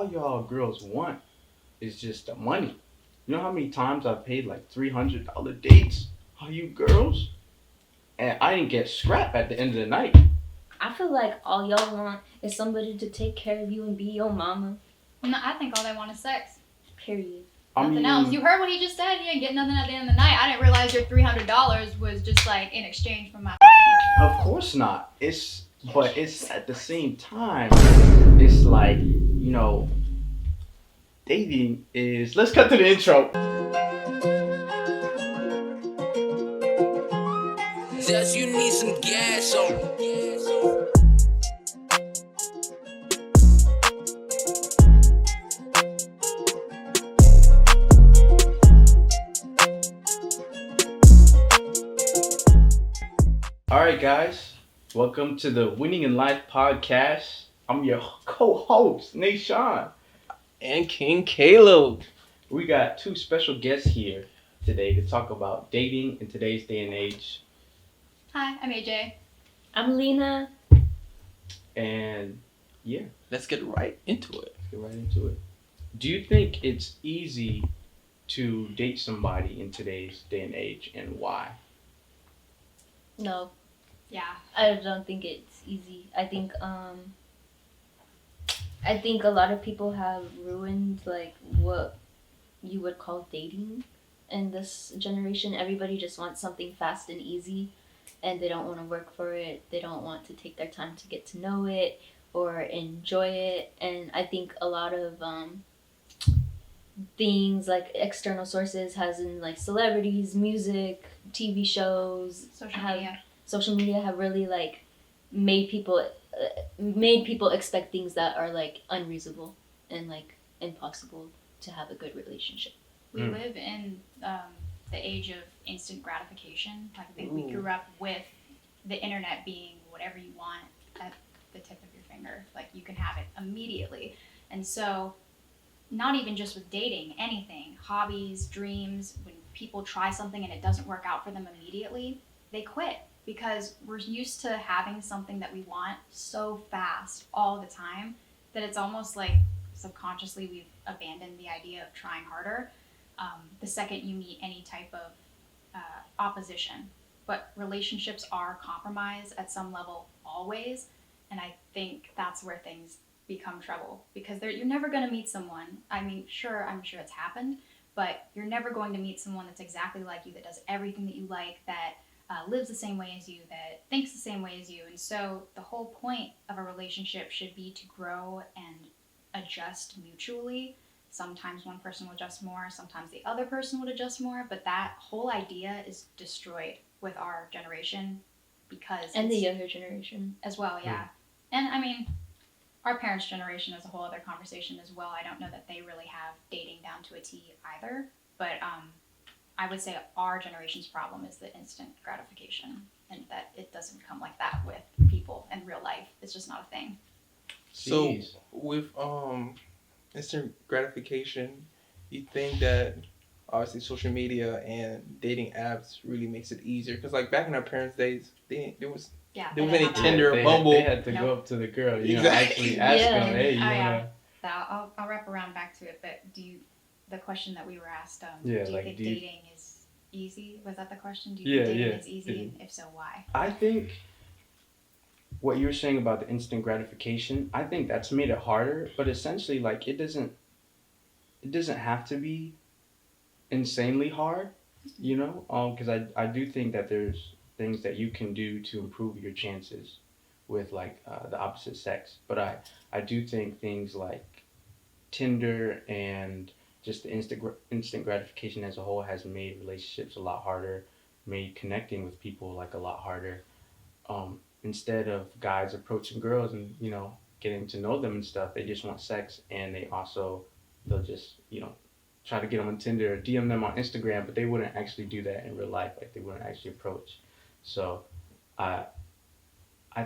all y'all girls want is just the money. You know how many times I've paid like $300 dates? All you girls, and I didn't get scrap at the end of the night. I feel like all y'all want is somebody to take care of you and be your mama. No, I think all they want is sex. Period. Nothing else. You heard what he just said. You didn't get nothing at the end of the night. I didn't realize your $300 was just like in exchange for my. Of course not. But it's at the same time. It's like dating is. Let's cut to the intro. Just you need some gas on. Alright, guys. Welcome to the Winning in Life podcast. I'm your co-host, Nashawn. And King Caleb. We got two special guests here today to talk about dating in today's day and age. Hi, I'm AJ. I'm Lena. And yeah, Let's get right into it. let's get right into it. Do you think it's easy to date somebody in today's day and age, and why? No, Yeah. I don't think it's easy. I think a lot of people have ruined like what you would call dating in this generation. Everybody just wants something fast and easy, and they don't want to work for it. They don't want to take their time to get to know it or enjoy it. And I think a lot of things like external sources, has in like celebrities, music, TV shows, social media have really like made people expect things that are like unreasonable and like impossible to have a good relationship. We live in the age of instant gratification. Like I think we grew up with the internet being whatever you want at the tip of your finger. Like you can have it immediately. And so not even just with dating, anything, hobbies, dreams, when people try something and it doesn't work out for them immediately, they quit because we're used to having something that we want so fast all the time that it's almost like subconsciously we've abandoned the idea of trying harder the second you meet any type of opposition. But relationships are compromise at some level always, and I think that's where things become trouble because you're never going to meet someone. I mean, sure, I'm sure it's happened, but you're never going to meet someone that's exactly like you, that does everything that you like, that lives the same way as you, that thinks the same way as you. And so the whole point of a relationship should be to grow and adjust mutually. Sometimes one person will adjust more, sometimes the other person would adjust more, but that whole idea is destroyed with our generation because And the younger generation. as well, yeah. And I mean, our parents' generation is a whole other conversation as well. I don't know that they really have dating down to a T either, but I would say our generation's problem is the instant gratification, and that it doesn't come like that with people in real life. It's just not a thing. So Jeez. with instant gratification, you think that obviously social media and dating apps really makes it easier? Because like back in our parents' days, there was Yeah. There was they any have that. Tinder or they Bumble. They had to go Nope. up to the girl, Exactly. actually ask Yeah. them, hey, you Oh, yeah. wanna... I'll wrap around back to it, but the question that we were asked, Yeah, do you like, think do you- dating is easy? Was that the question? Do Yeah, you think dating yeah. is easy? And if so, why? I think what you were saying about the instant gratification, I think that's made it harder, but essentially like it doesn't have to be insanely hard, because I do think that there's things that you can do to improve your chances with like the opposite sex, but I do think things like Tinder and just the instant gratification as a whole has made relationships a lot harder, made connecting with people like a lot harder. Instead of guys approaching girls and getting to know them and stuff, they just want sex, and they'll just try to get them on Tinder or DM them on Instagram, but they wouldn't actually do that in real life. Like they wouldn't actually approach. So, I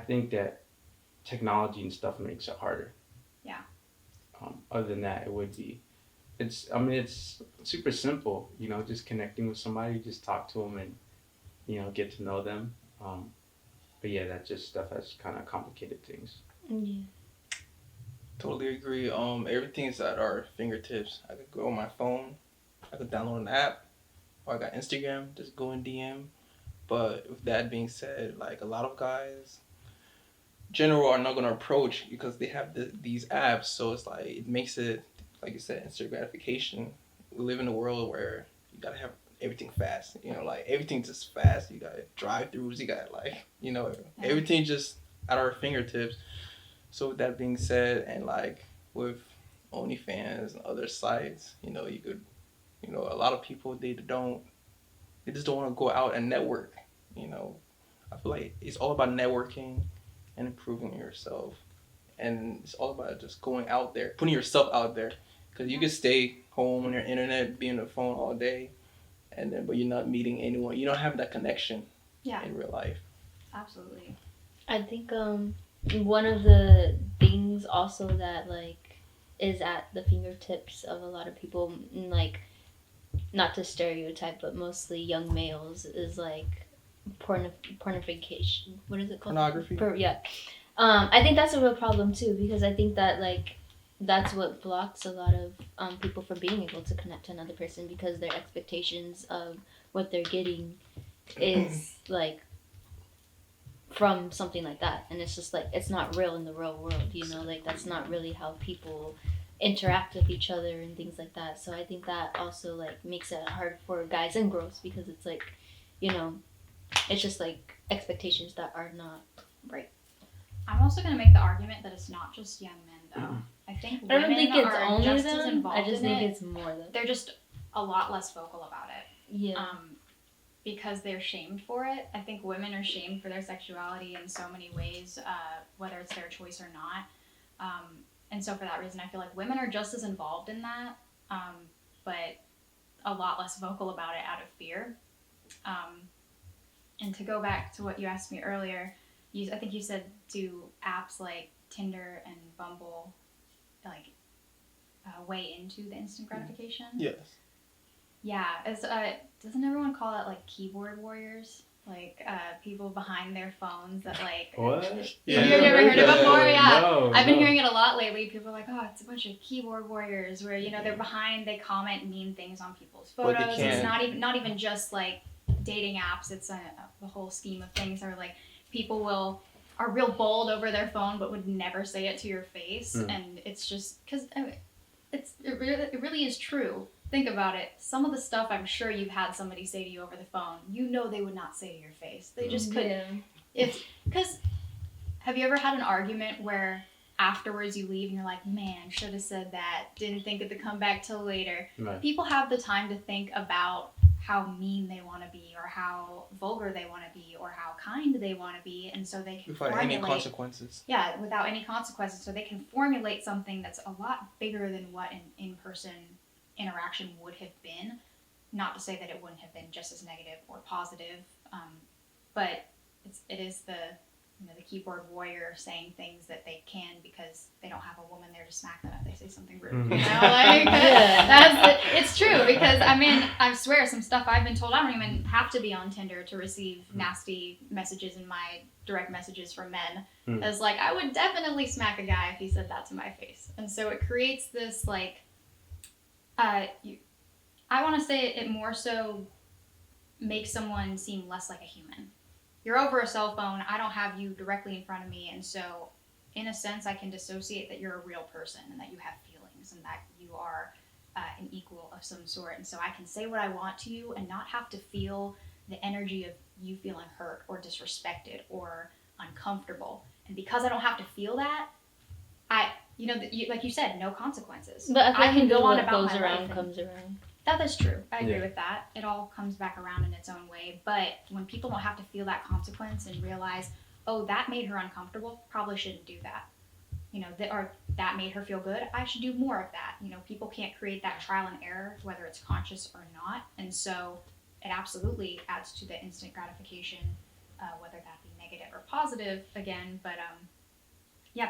think that technology and stuff makes it harder. Yeah. Other than that, it's super simple, just connecting with somebody, just talk to them and, get to know them. But yeah, that just stuff has kind of complicated things. Yeah. Totally agree. Everything is at our fingertips. I could go on my phone, I could download an app, or I got Instagram, just go in DM. But with that being said, like a lot of guys, general are not gonna approach because they have these apps. So it's like it makes it, like you said, instant gratification. We live in a world where you gotta have everything fast. You know, like everything just fast. You got drive-throughs. You got like everything just at our fingertips. So with that being said, and like with OnlyFans and other sites, you could, a lot of people they just don't want to go out and network. You know, I feel like it's all about networking and improving yourself, and it's all about just going out there, putting yourself out there, because you can stay home on your internet, be on the phone all day, but you're not meeting anyone. You don't have that connection Yeah, in real life. absolutely. I think one of the things also that like is at the fingertips of a lot of people, like not to stereotype, but mostly young males, is like pornification. What is it called? Pornography. Yeah. I think that's a real problem too, because I think that like that's what blocks a lot of people from being able to connect to another person, because their expectations of what they're getting is like from something like that, and it's just like it's not real in the real world, like that's not really how people interact with each other and things like that. So I think that also like makes it hard for guys and girls, because it's like it's just like expectations that are not right. I'm also going to make the argument that it's not just young men, though. I think I don't women think it's are only just as them. involved I just in think it. it's more though. They're just a lot less vocal about it. Yeah. Because they're shamed for it. I think women are shamed for their sexuality in so many ways, whether it's their choice or not. And so for that reason, I feel like women are just as involved in that, but a lot less vocal about it out of fear. And to go back to what you asked me earlier, I think you said, do apps like Tinder and Bumble like weigh into the instant gratification? Yes. Yeah, doesn't everyone call it like keyboard warriors? Like people behind their phones that like. What? Yeah, you've never heard it before? Yeah. No, I've been hearing it a lot lately. People are like, oh, it's a bunch of keyboard warriors where they're behind, they comment mean things on people's But they photos. It's can't. not even just like dating apps. It's the whole scheme of things. Are like people are real bold over their phone, but would never say it to your face, and it's just because it really is true. Think about it. Some of the stuff I'm sure you've had somebody say to you over the phone, they would not say to your face. They just couldn't. Because have you ever had an argument where afterwards you leave and you're like, man, should have said that, didn't think it to come back till later. Right. People have the time to think about how mean they want to be, or how vulgar they want to be, or how kind they want to be, and so they can Without any consequences. Yeah, without any consequences, so they can formulate something that's a lot bigger than what an in-person interaction would have been. Not to say that it wouldn't have been just as negative or positive, but it is the keyboard warrior saying things that they can because they don't have a woman there to smack them if they say something rude. It's true, because I swear some stuff I've been told, I don't even have to be on Tinder to receive nasty messages in my direct messages from men. As like, I would definitely smack a guy if he said that to my face. And so it creates this like, I want to say it more so makes someone seem less like a human. You're over a cell phone, I don't have you directly in front of me, and so in a sense I can dissociate that you're a real person and that you have feelings and that you are an equal of some sort, and so I can say what I want to you and not have to feel the energy of you feeling hurt or disrespected or uncomfortable. And because I don't have to feel that, like you said, no consequences. But I can go on what about goes my around life comes around. That is true. I agree with that. It all comes back around in its own way. But when people don't have to feel that consequence and realize, oh, that made her uncomfortable, probably shouldn't do that. Or that made her feel good, I should do more of that. People can't create that trial and error, whether it's conscious or not. And so it absolutely adds to the instant gratification, whether that be negative or positive again. But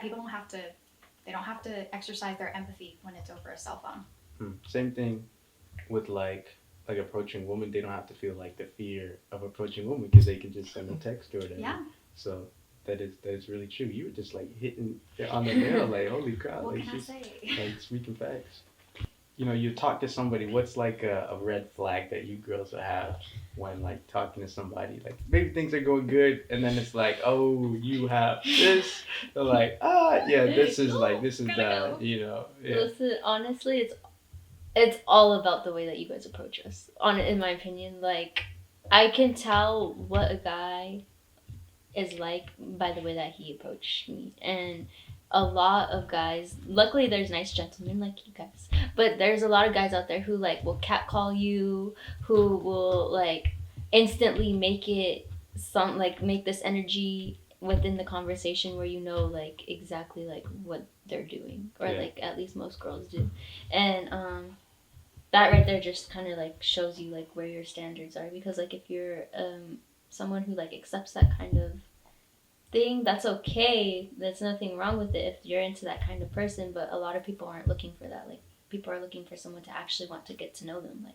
people don't have to exercise their empathy when it's over a cell phone. Same thing with like approaching women. They don't have to feel like the fear of approaching women because they can just send a text or whatever. Yeah. So that is really true. You were just like hitting it on the nail, like holy crap, What like can I she's say? like speaking facts. You know, you talk to somebody. What's like a red flag that you girls will have when like talking to somebody? Like maybe things are going good, and then it's like, oh, you have this. They're like, yeah, this is like this is Gotta bad. go. You know, yeah, Listen, honestly, it's all about the way that you guys approach us. In my opinion, like I can tell what a guy is like by the way that he approached me, and a lot of guys. Luckily, there's nice gentlemen like you guys, but there's a lot of guys out there who like will catcall you, who will like instantly make this energy within the conversation where you know like exactly like what they're doing, or Yeah. like at least most girls do, and that right there just kind of like shows you like where your standards are, because like if you're someone who like accepts that kind of thing, that's okay, there's nothing wrong with it if you're into that kind of person, but a lot of people aren't looking for that. Like people are looking for someone to actually want to get to know them. Like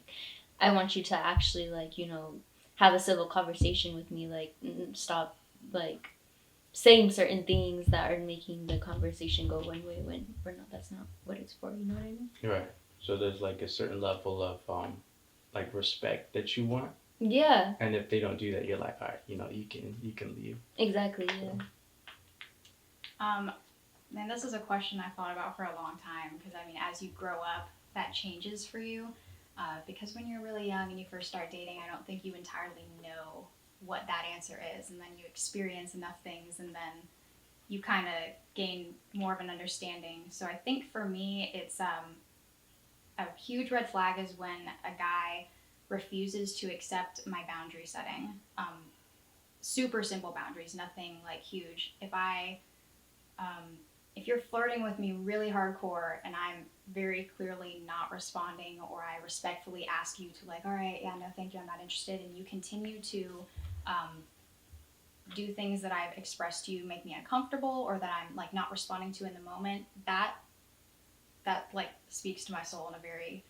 I want you to actually like, you know, have a civil conversation with me, like stop like saying certain things that are making the conversation go one way when we're not, that's not what it's for, you know what I mean? right. So there's like a certain level of like respect that you want, Yeah, and if they don't do that, you're like, all right, you know, you can leave. exactly. Yeah. And this is a question I thought about for a long time, because I mean, as you grow up, that changes for you. Because when you're really young and you first start dating, I don't think you entirely know what that answer is, and then you experience enough things, and then you kind of gain more of an understanding. So I think for me, it's a huge red flag is when a guy refuses to accept my boundary setting. Super simple boundaries, nothing like huge. If you're flirting with me really hardcore and I'm very clearly not responding, or I respectfully ask you to like, all right, yeah, no, thank you, I'm not interested, and you continue to do things that I've expressed to you make me uncomfortable, or that I'm like not responding to in the moment, that like speaks to my soul in a very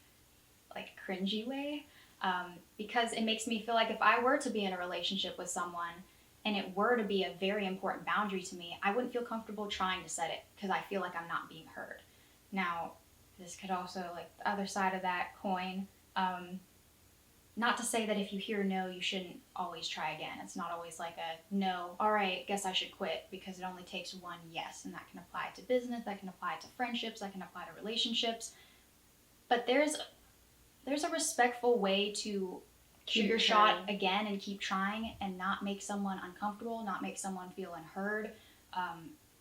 like cringy way, because it makes me feel like if I were to be in a relationship with someone and it were to be a very important boundary to me, I wouldn't feel comfortable trying to set it because I feel like I'm not being heard. Now, this could also, like the other side of that coin, not to say that if you hear no, you shouldn't always try again. It's not always like a no, all right, guess I should quit, because it only takes one yes, and that can apply to business, that can apply to friendships, that can apply to relationships. But there's a respectful way to shoot your shot again and keep trying, and not make someone uncomfortable, not make someone feel unheard,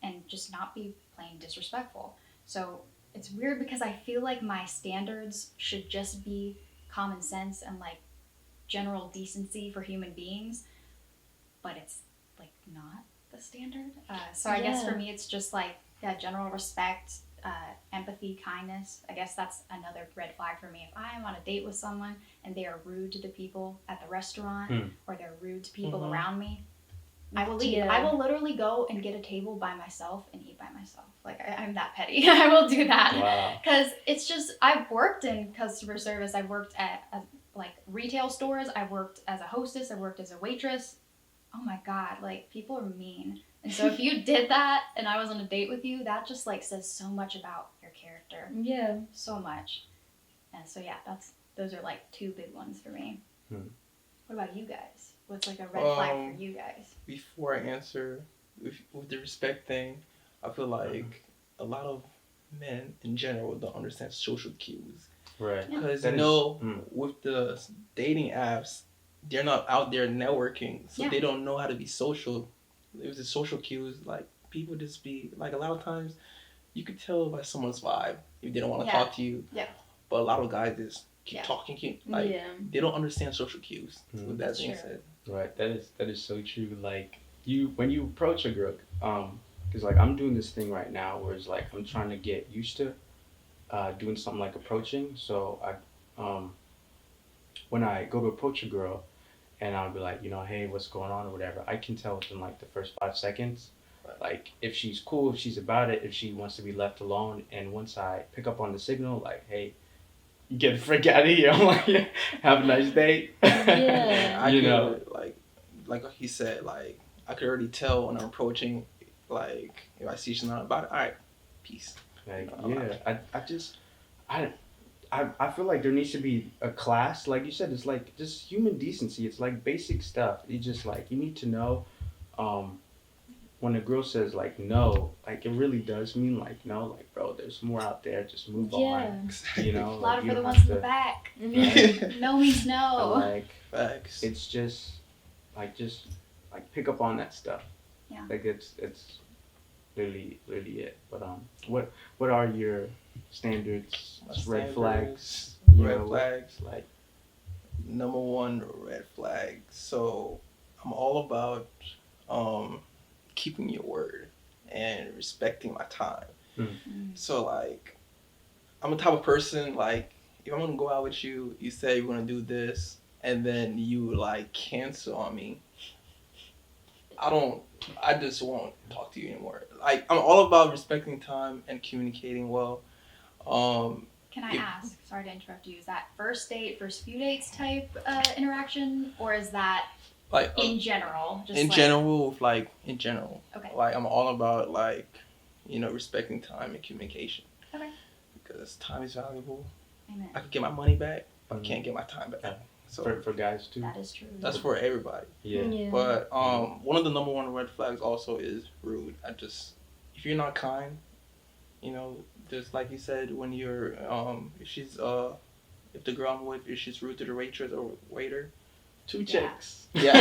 and just not be plain disrespectful. So it's weird because I feel like my standards should just be common sense and like general decency for human beings, but it's like not the standard. So I guess for me it's just like general respect, empathy, kindness. I guess that's another red flag for me. If I am on a date with someone and they are rude to the people at the restaurant, or they're rude to people around me, I will leave. Yeah. I will literally go and get a table by myself and eat by myself. Like I'm that petty. I will do that. Wow. Because it's just, I've worked in customer service. I've worked at like retail stores. I've worked as a hostess. I've worked as a waitress. Oh my God, like people are mean. And so if you did that and I was on a date with you, that just like says so much about your character. Yeah. So much. And so yeah, those are like two big ones for me. What about you guys? What's like a red flag for you guys? Before I answer with the respect thing, I feel like a lot of men in general don't understand social cues. Right. Because That with the dating apps, they're not out there networking, so they don't know how to be social. It was the social cues, like people just be like, a lot of times you could tell by someone's vibe if they don't want to talk to you. Yeah. But a lot of guys just keep talking, they don't understand social cues. With that being said. Right. That is so true. Like when you approach a girl, because like I'm doing this thing right now where it's like I'm trying to get used to doing something like approaching. So I when I go to approach a girl, and I'll be like, you know, hey, what's going on or whatever, I can tell within like the first 5 seconds, like if she's cool, if she's about it, if she wants to be left alone. And once I pick up on the signal, like, hey, get the frick out of here, I'm like, have a nice day. Yeah. I You could, know, like he said, like I could already tell when I'm approaching. Like if I see she's not about it, all right, peace. Like, yeah, I feel like there needs to be a class, like you said. It's like just human decency. It's like basic stuff. You just like you need to know, when a girl says like no, like it really does mean like no, like bro, there's more out there. Just move on. You know, Louder like, you for the don't ones have in the to- back. Right? No means And, no. like Facts. it's just like pick up on that stuff. Yeah. Like it's really it. But what are your standards? My Red flags. standards, You Red know, flags. Like Number one red flag. So I'm all about keeping your word and respecting my time. Mm. So like I'm the type of person like if I'm gonna go out with you, you say you're gonna do this and then you like cancel on me. I just won't talk to you anymore. Like I'm all about respecting time and communicating well. Can I If- ask? Sorry to interrupt you. Is that first date, first few dates type interaction, or is that like in general? Just in like, general, like in general. Okay. Like I'm all about like, respecting time and communication. Okay. Because time is valuable. Amen. I could get my money back, but I Mhm. can't get my time back. Yeah. So for guys too. That is true. that's for everybody. Yeah. But one of the number one red flags also is rude. If you're not kind, just like you said, when you're if the girl I'm with, if she's rude to the waitress or waiter. 2 Yeah. checks. Yeah.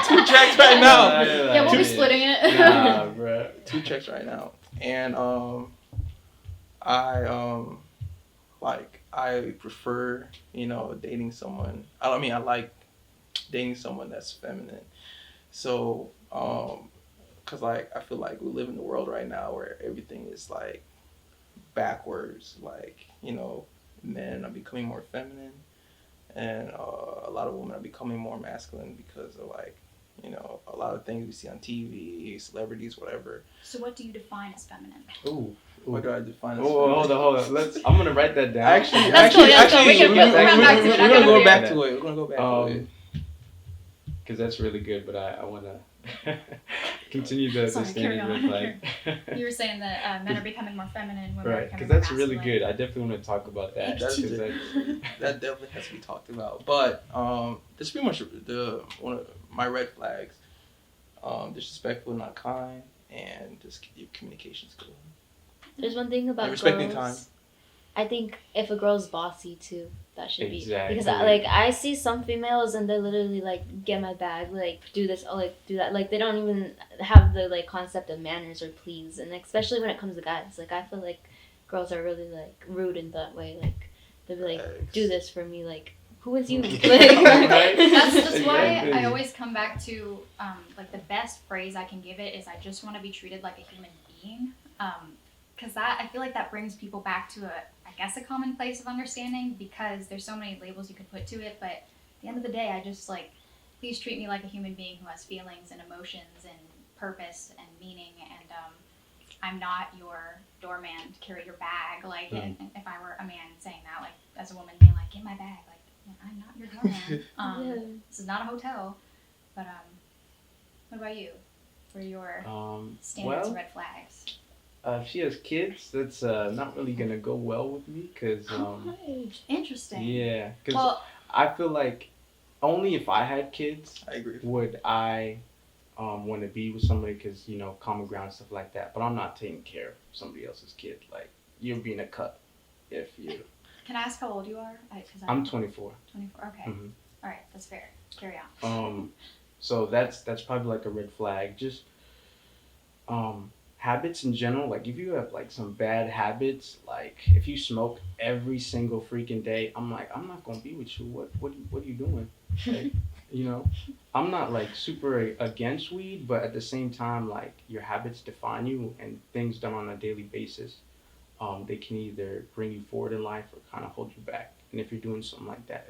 2 checks right now. Yeah, we'll be splitting it. Nah, bro. 2 checks right now. And I prefer, dating someone. I like dating someone that's feminine. So, cause like I feel like we live in the world right now where everything is like backwards. Like men are becoming more feminine, and a lot of women are becoming more masculine because of like a lot of things we see on TV, celebrities, whatever. So what do you define as feminine? Ooh. What do I define as Oh, feminine? hold on. I'm gonna write that down. Actually, That's cool, that's cool. We can we're come back to it. We're I gonna gotta go be- back to it. We're gonna go back to it. because that's really good. But I wanna continue the Sorry, standard carry red on. flag. You were saying that men are becoming more feminine, women are Right, becoming because more that's really masculine. good. I definitely want to talk about that. That's 'cause that- That definitely has to be talked about. But that's pretty much one of my red flags. Disrespectful, not kind, and just your communication skills. There's one thing about And respecting girls. time. I think if a girl's bossy too, that should Exactly. be because I see some females and they're literally like, get my bag, like do this, oh like do that, like they don't even have the like concept of manners or please, and especially when it comes to guys, like I feel like girls are really like rude in that way, like they'll be like, Facts. do this for me, like who is you? Right. That's why Exactly. I always come back to like the best phrase I can give it is I just want to be treated like a human being. Because I feel like that brings people back to a common place of understanding because there's so many labels you could put to it. But at the end of the day, I just like, please treat me like a human being who has feelings and emotions and purpose and meaning. And I'm not your doorman to carry your bag. Like, and if I were a man saying that, like, as a woman being like, get my bag, like, I'm not your doorman. This is not a hotel. But what about you? For your standards and red flags? if she has kids, that's not really gonna go well with me, cause Interesting. yeah, cause Well, I feel like only if I had kids I agree. would I want to be with somebody, because common ground, stuff like that. But I'm not taking care of somebody else's kid. Like, you're being a cut if you. can I ask how old you are? I'm 24. 24. Okay. Mhm. All right, that's fair. Carry on. So that's probably like a red flag. Just habits in general. Like, if you have like some bad habits, like if you smoke every single freaking day, I'm like, I'm not gonna be with you. What are you doing? Like, I'm not like super against weed, but at the same time, like, your habits define you, and things done on a daily basis, they can either bring you forward in life or kind of hold you back. And if you're doing something like that,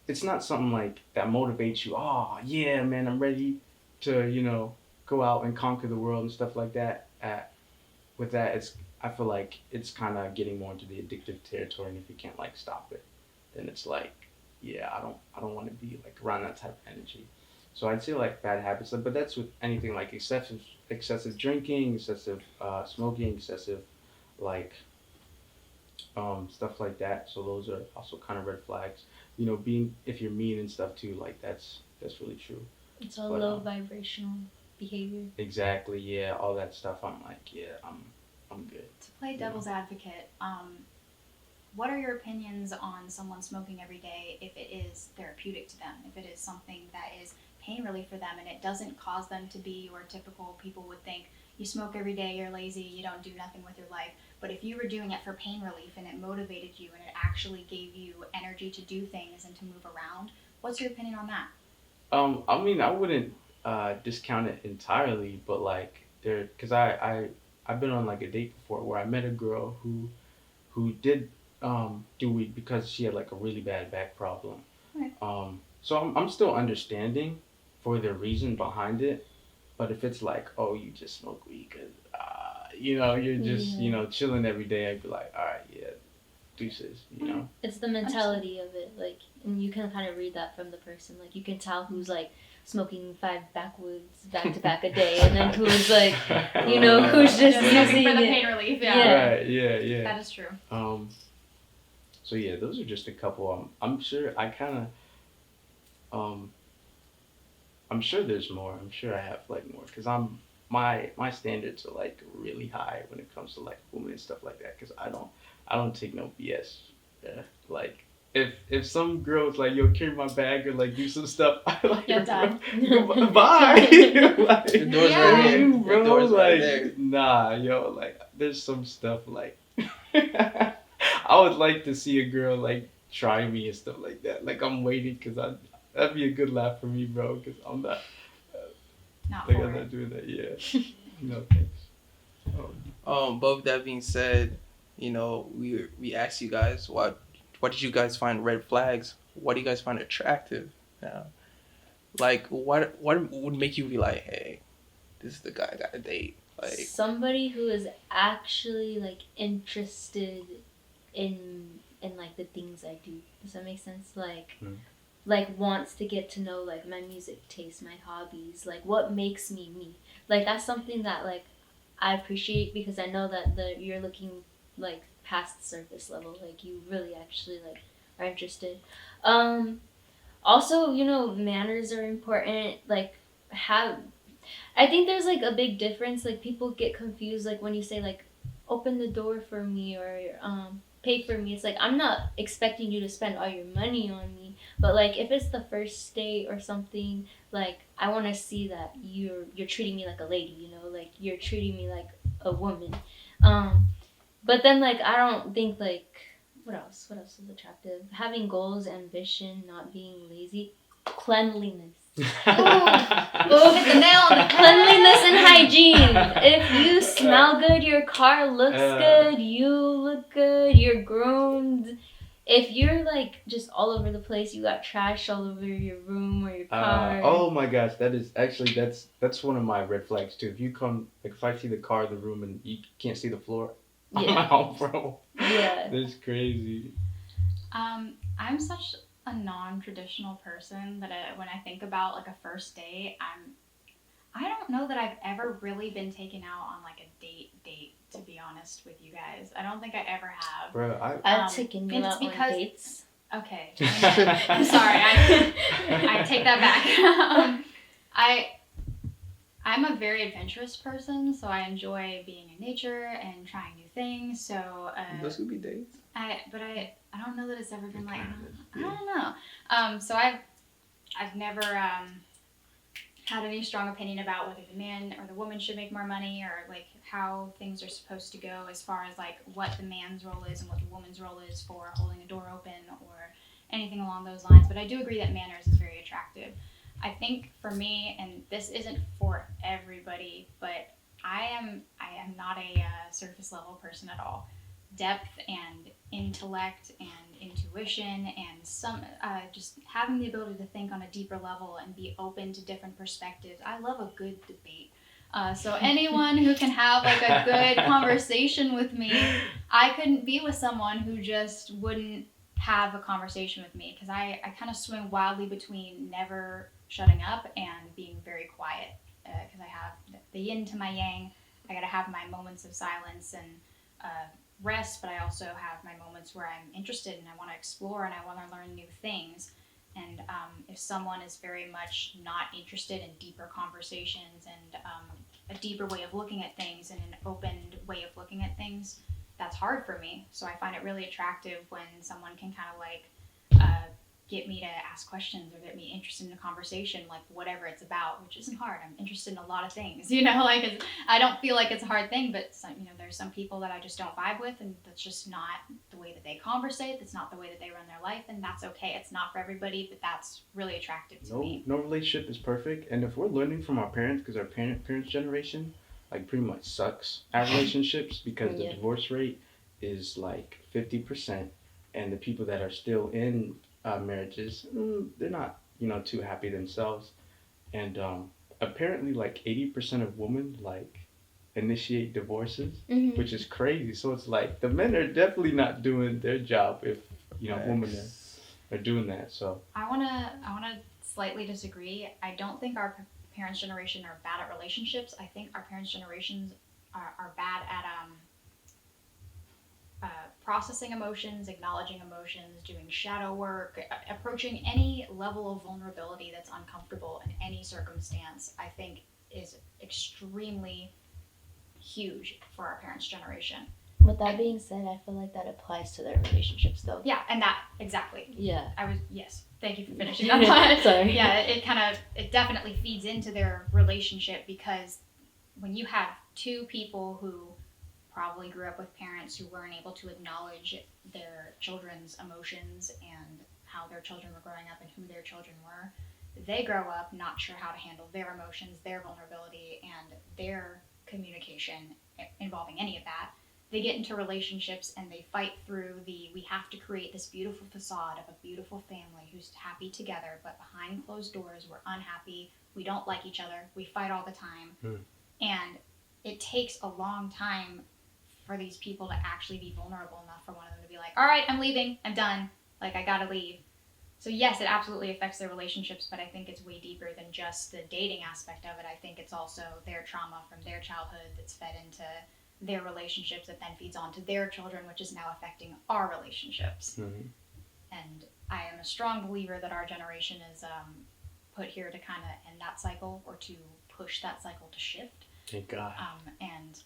it's not something like that motivates you. Oh yeah, man, I'm ready to go out and conquer the world and stuff like that. With that, I feel like it's kind of getting more into the addictive territory, and if you can't like stop it, then it's like, yeah, I don't want to be like around that type of energy. So I'd say like bad habits, but that's with anything like excessive drinking, excessive smoking, excessive like stuff like that. So those are also kind of red flags. You know, being if you're mean and stuff too, like that's really true. It's all But, low vibrational behavior. Exactly, yeah, all that stuff. I'm like, yeah, I'm good. To play devil's advocate, what are your opinions on someone smoking every day if it is therapeutic to them, if it is something that is pain relief for them and it doesn't cause them to be your typical people would think, you smoke every day, you're lazy, you don't do nothing with your life. But if you were doing it for pain relief and it motivated you and it actually gave you energy to do things and to move around, what's your opinion on that? I mean, I wouldn't discount it entirely, but like cause I've been on like a date before where I met a girl who did do weed because she had like a really bad back problem. Right. So I'm still understanding for the reason behind it, but if it's like, oh, you just smoke weed because you know you're just you know chilling every day, I'd be like, all right, yeah, deuces, you know. It's the mentality of it, like, and you can kind of read that from the person. Like, you can tell who's like smoking 5 backwoods back to back a day, and then who's like, you know, who's just Just smoking using for the it. pain relief, Yeah. Right, yeah. That is true. So yeah, those are just a couple. I'm sure I kind of I'm sure there's more. I'm sure I have like more because my standards are like really high when it comes to like women and stuff like that because I don't take no BS. Yeah. Like if some girl's like yo carry my bag or like do some stuff, I like You're done. bye. Like, The door's Yeah. right here. bro, The door's right like there. nah, yo, like there's some stuff like I would like to see a girl like try me and stuff like that. Like I'm waiting because that'd be a good laugh for me, bro. Because I'm not Not like for I'm it. not doing that. Yeah, no thanks. But with that being said, you know, we asked you guys what did you guys find red flags? What do you guys find attractive? Now, like what would make you be like, hey, this is the guy I gotta date? Like Somebody who is actually like interested in like the things I do. Does that make sense? Like like wants to get to know like my music taste, my hobbies, like what makes me me. Like that's something that like I appreciate because I know that you're looking like past the surface level. Like you really actually like are interested. Also, you know, manners are important. Like have I think there's like a big difference. Like people get confused like when you say like open the door for me or pay for me. It's like I'm not expecting you to spend all your money on me, but like if it's the first date or something, like I want to see that you're treating me like a lady, you know, like you're treating me like a woman. But then like I don't think like what else is attractive? Having goals, ambition, not being lazy, cleanliness. Oh, hit the nail on the head. Cleanliness and hygiene. If you smell good, your car looks good, you look good, you're groomed. If you're like just all over the place, you got trash all over your room or your car. Oh my gosh, that is actually that's one of my red flags too. If you come like if I see the car in the room and you can't see the floor, I'm Yeah. out, bro. Yeah. That's crazy. I'm such a non-traditional person that when I think about like a first date, I don't know that I've ever really been taken out on like a date, to be honest with you guys. I don't think I ever have. Bro, I've taken you it's out on because- dates. Okay. I'm sorry. I take that back. I'm a very adventurous person, so I enjoy being in nature and trying new things. So those could be dates. I don't know that it's ever been like I don't know. So I've never had any strong opinion about whether the man or the woman should make more money or like how things are supposed to go as far as like what the man's role is and what the woman's role is for holding a door open or anything along those lines. But I do agree that manners is very attractive. I think for me, and this isn't for everybody, but I am not a surface level person at all. Depth and intellect and intuition and some just having the ability to think on a deeper level and be open to different perspectives. I love a good debate. So anyone who can have like a good conversation with me, I couldn't be with someone who just wouldn't have a conversation with me, because I kind of swing wildly between never shutting up and being very quiet, because I have the yin to my yang. I got to have my moments of silence and rest, but I also have my moments where I'm interested and I want to explore and I want to learn new things. And if someone is very much not interested in deeper conversations and a deeper way of looking at things and an opened way of looking at things, that's hard for me. So I find it really attractive when someone can kind of like get me to ask questions or get me interested in a conversation, like whatever it's about, which isn't hard. I'm interested in a lot of things, like I don't feel like it's a hard thing, but there's some people that I just don't vibe with, and that's just not the way that they conversate. That's not the way that they run their life, and that's okay. It's not for everybody, but that's really attractive to me. No relationship is perfect, and if we're learning from our parents, because our parents' generation, like, pretty much sucks at relationships because the divorce rate is like 50%, and the people that are still in marriages, they're not, too happy themselves. And apparently, like 80% of women like initiate divorces, which is crazy. So it's like the men are definitely not doing their job if women are doing that. So I wanna slightly disagree. I don't think our parents' generation are bad at relationships. I think our parents' generations are bad at processing emotions, acknowledging emotions, doing shadow work, approaching any level of vulnerability that's uncomfortable in any circumstance. I think is extremely huge for our parents' generation. With that being said, I feel like that applies to their relationships, though. Yeah, and that exactly. Yeah. Yes. Thank you for finishing that thought. Sorry. Yeah, it definitely feeds into their relationship, because when you have two people who probably grew up with parents who weren't able to acknowledge their children's emotions and how their children were growing up and who their children were, they grow up not sure how to handle their emotions, their vulnerability, and their communication involving any of that. They get into relationships and they fight through we have to create this beautiful facade of a beautiful family who's happy together, but behind closed doors we're unhappy, we don't like each other, we fight all the time. And it takes a long time for these people to actually be vulnerable enough for one of them to be like, all right, I'm leaving, I'm done, like I gotta leave. So yes, it absolutely affects their relationships, but I think it's way deeper than just the dating aspect of it. I think it's also their trauma from their childhood that's fed into their relationships that then feeds on to their children, which is now affecting our relationships. And I am a strong believer that our generation is put here to kind of end that cycle, or to push that cycle to shift. Thank God. And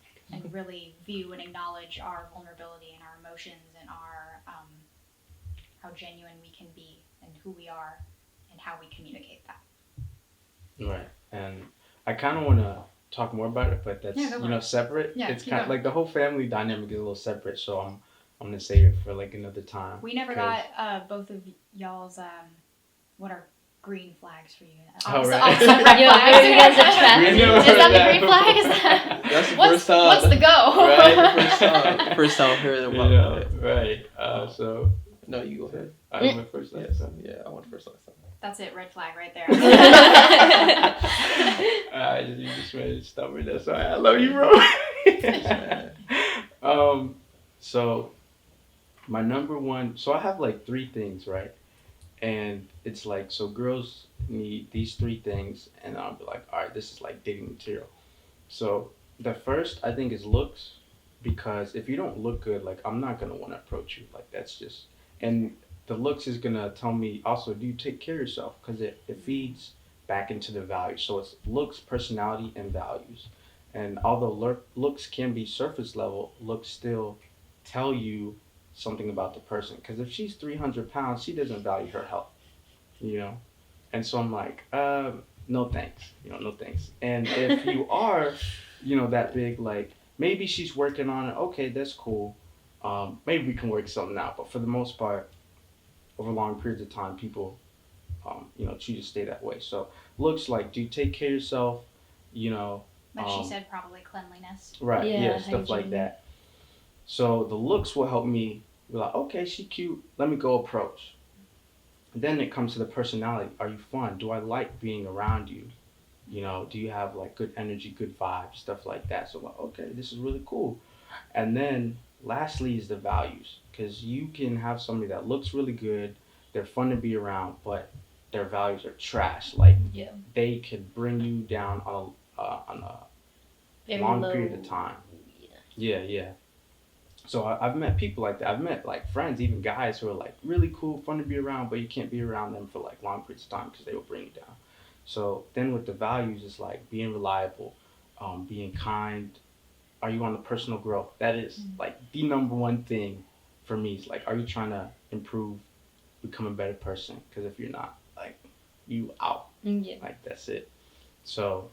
really view and acknowledge our vulnerability and our emotions and our how genuine we can be and who we are and how we communicate that. Right. And I kind of want to talk more about it, but that's separate. Yeah, it's kind of like the whole family dynamic is a little separate, so I'm gonna save it for like another time. We never got both of y'all's what are green flags for you? Oh, right. Opposite red flags. You guys are trapped. Is that the green flag? Is that That's the what's, first time. what's the go? Right, first time I heard about it. Right. So No, you go ahead. I went first last Yes. time. Yeah, I went first last time. That's it, red flag right there. You just made it stubborn. That's why I love you, bro. So my number one. So I have like 3 things, right? And it's like, so girls need these 3 things, and I'll be like, all right, this is like dating material. So the first, I think, is looks, because if you don't look good, like, I'm not gonna want to approach you. Like, that's just, and the looks is gonna tell me also, do you take care of yourself? Because it feeds back into the values. So it's looks, personality, and values. And although looks can be surface level, looks still tell you something about the person. Because if she's 300 pounds, she doesn't value her health, And so I'm like, no thanks, no thanks. And if you are, that big, like, maybe she's working on it. Okay, that's cool. Maybe we can work something out. But for the most part, over long periods of time, people, choose to stay that way. So looks like, do you take care of yourself? Like she said, probably cleanliness. Right. Yeah, stuff hygiene. like that. So the looks will help me be like, okay, she cute. Let me go approach. Then it comes to the personality. Are you fun? Do I like being around you? Do you have like good energy, good vibes, stuff like that? So like, okay, this is really cool. And then lastly is the values, because you can have somebody that looks really good, they're fun to be around, but their values are trash. Like Yeah. they could bring you down on a Very long low. period of time. Yeah. Yeah. So I've met people like that. I've met like friends, even guys who are like really cool, fun to be around, but you can't be around them for like long periods of time because they will bring you down. So then with the values, it's like being reliable, being kind. Are you on the personal growth? That is like the number one thing for me. Is like, are you trying to improve, become a better person? Because if you're not, like, you out. Yeah. Like that's it. So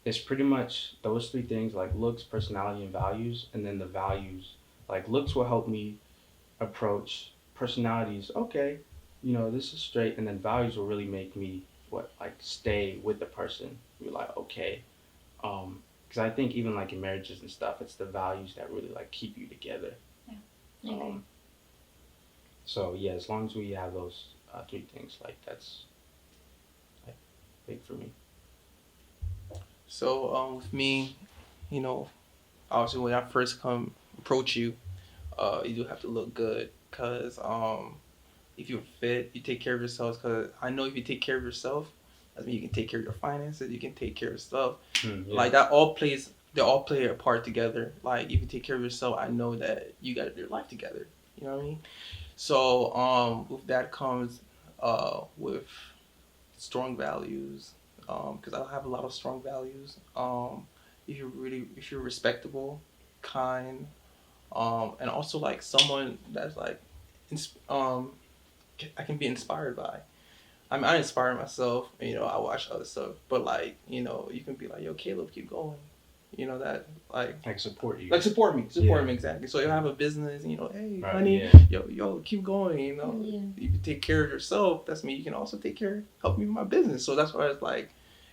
it's pretty much those three things, like looks, personality, and values. And then the values, like looks will help me approach. Personalities, okay, this is straight. And then values will really make me stay with the person. Be like, okay, because I think even like in marriages and stuff, it's the values that really like keep you together. I agree. So yeah, as long as we have those three things, like that's like big for me. So with me, obviously when I first come approach you, you do have to look good, cause if you're fit, you take care of yourself. Cause I know if you take care of yourself, that means you can take care of your finances, you can take care of stuff. Yeah. Like they all play a part together. Like if you take care of yourself, I know that you got your life together. You know what I mean? So with that comes with strong values. Because I have a lot of strong values. If you're respectable, kind, and also like someone that's like, I can be inspired by. I inspire myself. I watch other stuff, but like you can be like, yo, Caleb, keep going. That Like support you. like support me Yeah. exactly. So you have a business, hey, Right, honey, yeah. yo, keep going. Yeah. If you take care of yourself, that's me. You can also help me with my business. So that's why it's like,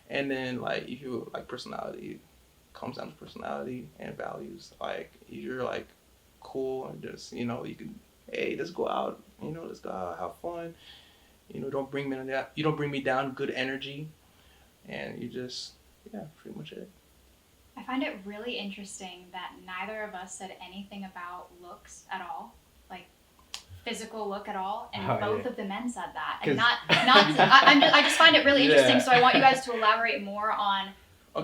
and then like if you like personality, comes down to personality and values. Like if you're like cool and just you can, hey, let's go out. Let's go out, have fun. Don't bring me down. You don't bring me down. Good energy, and you just pretty much it. I find it really interesting that neither of us said anything about looks at all, like physical look at all, and Oh, both yeah. of the men said that, 'Cause- and not. I just find it really interesting. Yeah. So I want you guys to elaborate more on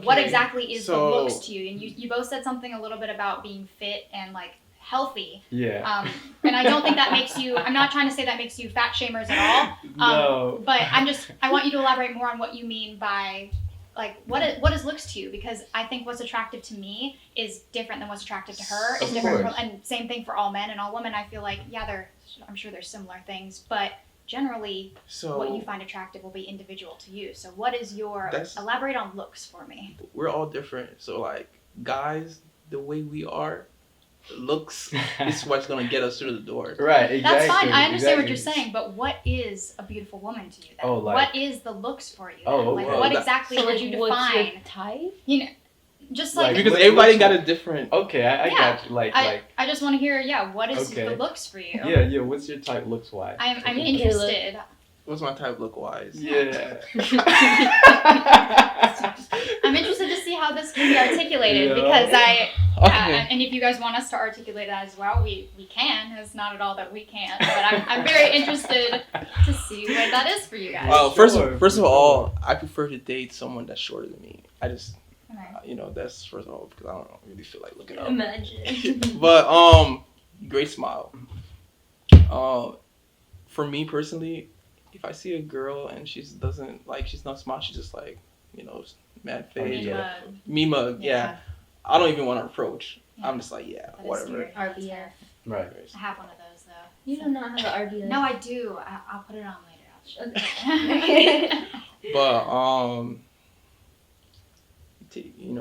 what exactly is the looks to you, and you both said something a little bit about being fit and like healthy. Yeah. And I don't think that makes you. I'm not trying to say that makes you fat shamers at all. No. But I want you to elaborate more on what you mean by. Like what is looks to you, because I think what's attractive to me is different than what's attractive to her. It's Of different course. and same thing for all men and all women. I feel like I'm sure there's similar things, but generally So what you find attractive will be individual to you. So what is elaborate on looks for me. we're all different. So like guys, the way we are, looks is what's gonna get us through the door. Right, exactly. That's fine. I understand what exactly. you're saying, but what is a beautiful woman to you then? Oh, like- what is the looks for you then? Oh, like well, what that- exactly So would like, you what's your define? type? Just like Because What- everybody what's got your- a different. Okay, I Yeah. got you. I just want to hear, what is Okay. the looks for you? Yeah. What's your type looks wise? I'm Okay. interested. What's my type look wise? Yeah. I'm interested to see how this can be articulated Yeah. because Okay. and if you guys want us to articulate that as well, we can. It's not at all that we can't, but I'm very interested to see what that is for you guys. Well, Sure, first of for all, I prefer to date someone that's shorter than me. I just, Okay. that's first of all because I don't really feel like looking up. Imagine. But great smile. For me personally, if I see a girl and she's not smart, she's just like, mad face, Yeah. me mug, yeah. I don't even want to approach. Yeah. I'm just like, That is whatever. scary. RBF. Right. I have one of those though. You do not have an RBF. No, I do. I'll put it on later. I'll show Okay. you. But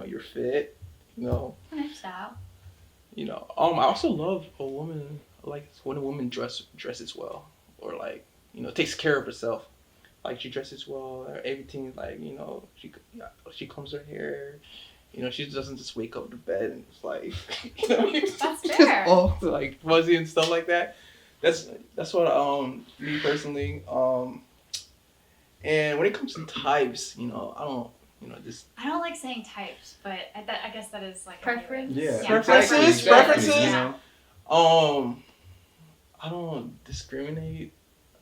you're fit. Style. I also love a woman like when a woman dresses well, or like takes care of herself. Like she dresses well, or everything. Like she combs her hair. She doesn't just wake up to bed and it's like That's just fair. all like fuzzy and stuff like that. That's what me personally. And when it comes to types, I don't this I don't like saying types, but I guess that is like Preference? Yeah. Preferences? Preferences. Preferences? You know? I don't discriminate.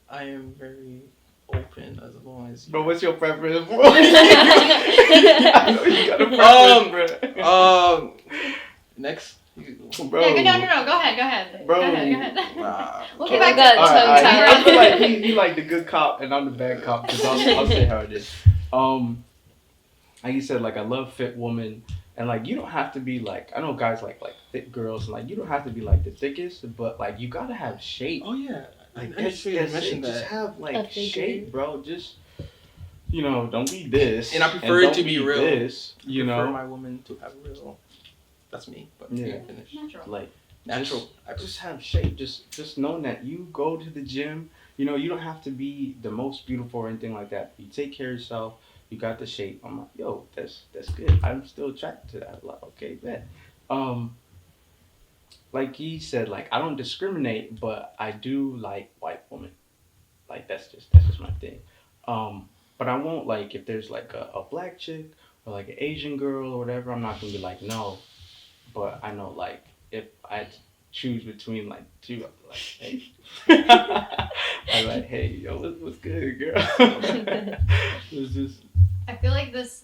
I am very open as long as Bro, what's your preference? I know you got a preference, bro. Next. Bro. Yeah, no. Go ahead. Bro. Go ahead. We'll Okay, get back we got to Alright, tongue tied. I feel like he like the good cop and I'm the bad cop because I'll say how it is. Like you said, like I love fit women and like you don't have to be like I know guys like thick girls and like you don't have to be like the thickest, but like you gotta have shape. Oh yeah. Like I just mentioned just that. have A like figure. shape, bro. Just don't be this. And I prefer it don't to be real. This, I prefer my woman to have real. That's me. But Yeah. yeah. Finish. Natural. like Natural. just have shape. Just knowing that you go to the gym. You don't have to be the most beautiful or anything like that. You take care of yourself. You got the shape. I'm like, yo, that's good. I'm still attracted to that. Like, okay, bet. Like he said, like I don't discriminate, but I do like white women. Like that's just my thing. But I won't like if there's like a black chick or like an Asian girl or whatever. I'm not gonna be like no. But I know like if I had to choose between like two, I'd be like, hey. I'm like, hey, yo, what's good, girl? It's just I feel like this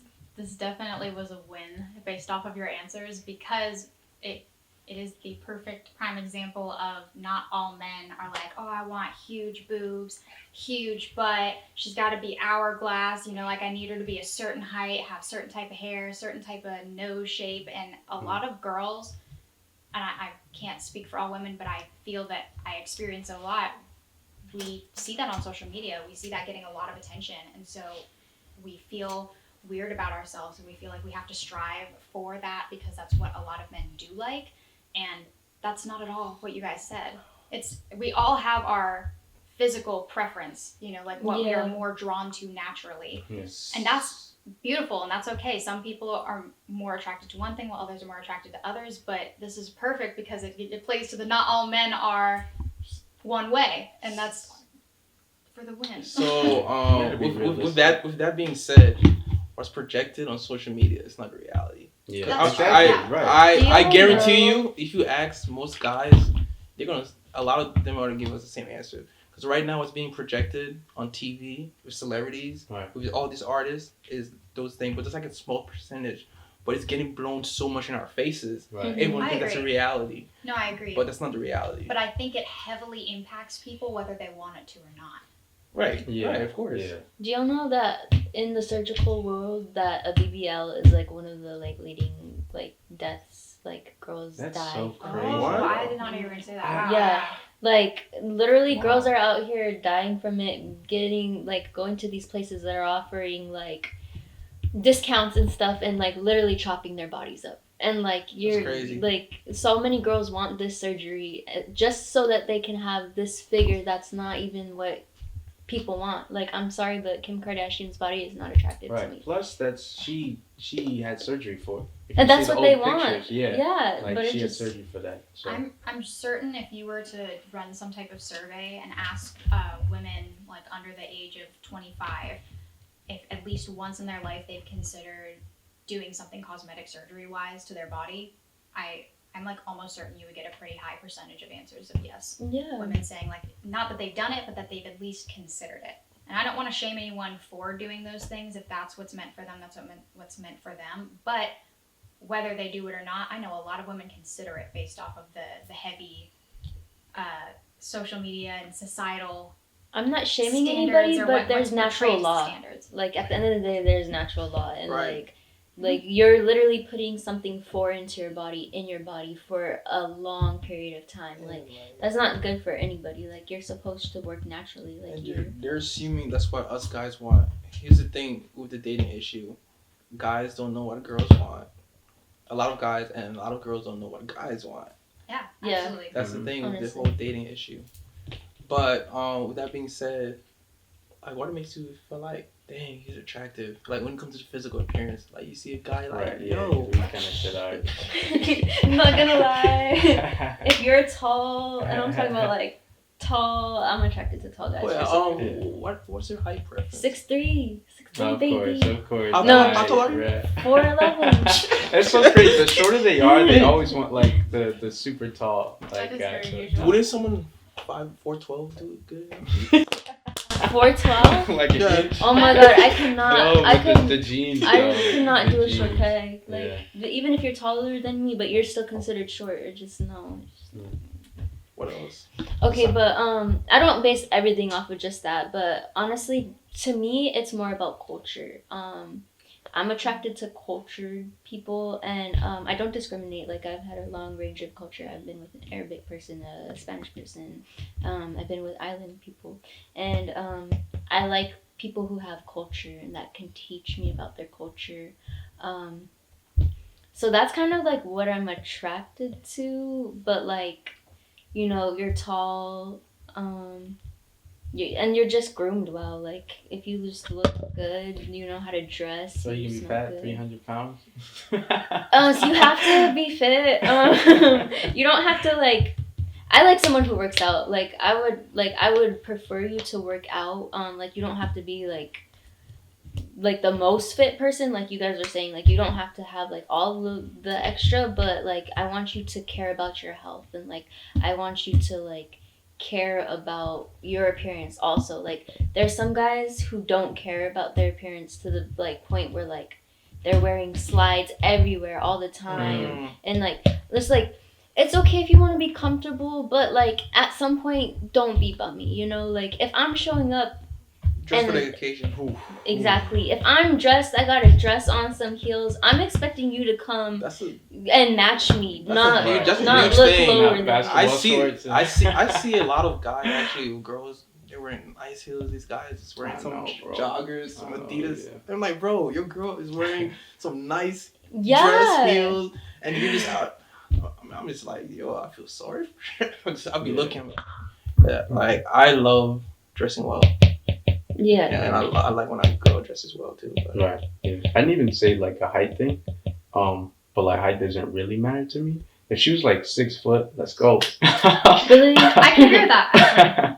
definitely was a win based off of your answers because it is the perfect prime example of not all men are like, oh, I want huge boobs, huge butt, she's got to be hourglass, like I need her to be a certain height, have certain type of hair, certain type of nose shape, and a lot of girls, and I can't speak for all women, but I feel that I experience a lot, we see that on social media, we see that getting a lot of attention, and so we feel weird about ourselves and we feel like we have to strive for that because that's what a lot of men do like, and that's not at all what you guys said. We all have our physical preference, like what we are more drawn to naturally. yes. And that's beautiful and that's okay. Some people are more attracted to one thing while others are more attracted to others, but this is perfect because it plays to the not all men are one way, and that's for the win. So gotta be with that being said, what's projected on social media is not the reality. Yeah, That's exactly. right. I Yeah, guarantee bro. you, if you ask most guys, a lot of them are gonna give us the same answer. Because right now, what's being projected on TV with celebrities, Right. with all these artists, is those things. But it's like a small percentage. But it's getting blown so much in our faces. Right. Everyone I thinks that's a agree. reality, No, I agree. but that's not the reality. But I think it heavily impacts people whether they want it to or not. Right. Yeah. Right. Of course. Yeah. Do y'all know that in the surgical world that a BBL is like one of the like leading like deaths, like girls That's die so from crazy. it. What? I did not know you were going to say that. Wow. Yeah. Like literally Wow. girls are out here dying from it, getting like going to these places that are offering like discounts and stuff and like literally chopping their bodies up. And like you're crazy. like so many girls want this surgery just so that they can have this figure that's not even what people want. Like I'm sorry, but Kim Kardashian's body is not attractive to Right. me. Plus, she had surgery for it. If And you that's see the what they old want. pictures, yeah. Yeah, Like but it she had just surgery for that. So. I'm certain if you were to run some type of survey and ask women like under the age of 25 if at least once in their life they've considered doing something cosmetic surgery wise to their body, I'm like almost certain you would get a pretty high percentage of answers of yes. yeah. Women saying like not that they've done it, but that they've at least considered it. And I don't want to shame anyone for doing those things. If that's what's meant for them, that's what's meant for them. But whether they do it or not, I know a lot of women consider it based off of the heavy social media and societal I'm not shaming standards anybody, or but there's what's natural portrayed as law. standards. Like at the end of the day, there's natural law, and Right. like you're literally putting something foreign into your body in your body for a long period of time. Like that's not good for anybody. Like you're supposed to work naturally. Like And they're assuming that's what us guys want. Here's the thing with the dating issue. Guys don't know what girls want. A lot of guys and a lot of girls don't know what guys want. Yeah, Yeah. absolutely. That's the thing with the Honestly. whole dating issue. But with that being said, like what makes you feel like, dang, he's attractive? Like when it comes to physical appearance, like you see a guy like, Right. Yeah. yo, We kind of said already. I'm not gonna lie. If you're tall, and I'm talking about like tall. I'm attracted to tall guys. Wait, for some- what's your height preference? 6'3", 6'3", Of baby. course. How No. tall are you? Right. 4'11". It's so crazy. The shorter they are, they always want like the super tall That is very so- usual. Wouldn't someone 4'12" do it good? 4'12". like an Yeah. inch. Oh my god, I cannot. No, I but could. the jeans. I though. cannot The do a short jeans. guy. Like Yeah. even if you're taller than me, but you're still considered short. Or just no. What else? Okay, but I don't base everything off of just that. But honestly, to me, it's more about culture. I'm attracted to cultured people, and I don't discriminate. Like I've had a long range of culture. I've been with an Arabic person, a Spanish person. I've been with island people, and I like people who have culture and that can teach me about their culture. So that's kind of like what I'm attracted to. But like, you know, you're tall. And you're just groomed well. Like if you just look good, you know how to dress. So you can be smell fat, good. 300 pounds. So you have to be fit. You don't have to like. I like someone who works out. Like I would prefer you to work out. Like you don't have to be like the most fit person. Like you guys are saying. Like you don't have to have like all the extra. But like I want you to care about your health, and like I want you to like care about your appearance also. Like there's some guys who don't care about their appearance to the like point where like they're wearing slides everywhere all the time. And like it's okay if you want to be comfortable, but like at some point don't be bummy, you know. Like if I'm showing up Just for And- the occasion. exactly, if I'm dressed, I got a dress on, some heels, I'm expecting you to come That's a and match me, That's not a huge- that's a not huge look thing. lower Not than basketball me. I see shorts and- I see a lot of guys actually, girls, they're wearing nice heels. These guys is wearing I some know, bro. joggers, some I know, Adidas. yeah. I'm like, bro, your girl is wearing some nice dress Yeah. heels, and you're just out. I'm just like, yo, I feel sorry for her. 'Cause I'll be Yeah. looking. Yeah, like I love dressing well, Yeah. and I like when a girl dresses well too. But Right. Yeah. I didn't even say like a height thing. But like height doesn't really matter to me. If she was like 6 foot, let's go. Really? I can agree with that.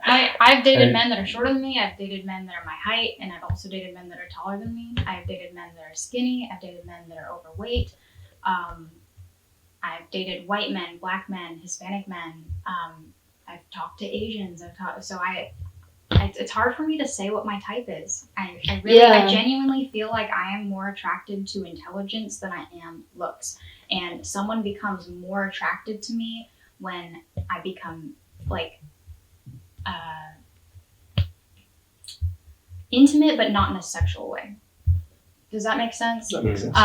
Actually. I've dated And- men that are shorter than me. I've dated men that are my height, and I've also dated men that are taller than me. I've dated men that are skinny. I've dated men that are overweight. I've dated white men, black men, Hispanic men. I've talked to Asians. It's hard for me to say what my type is. I Yeah. genuinely feel like I am more attracted to intelligence than I am looks. And someone becomes more attracted to me when I become like intimate, but not in a sexual way. Does that make sense? that makes sense.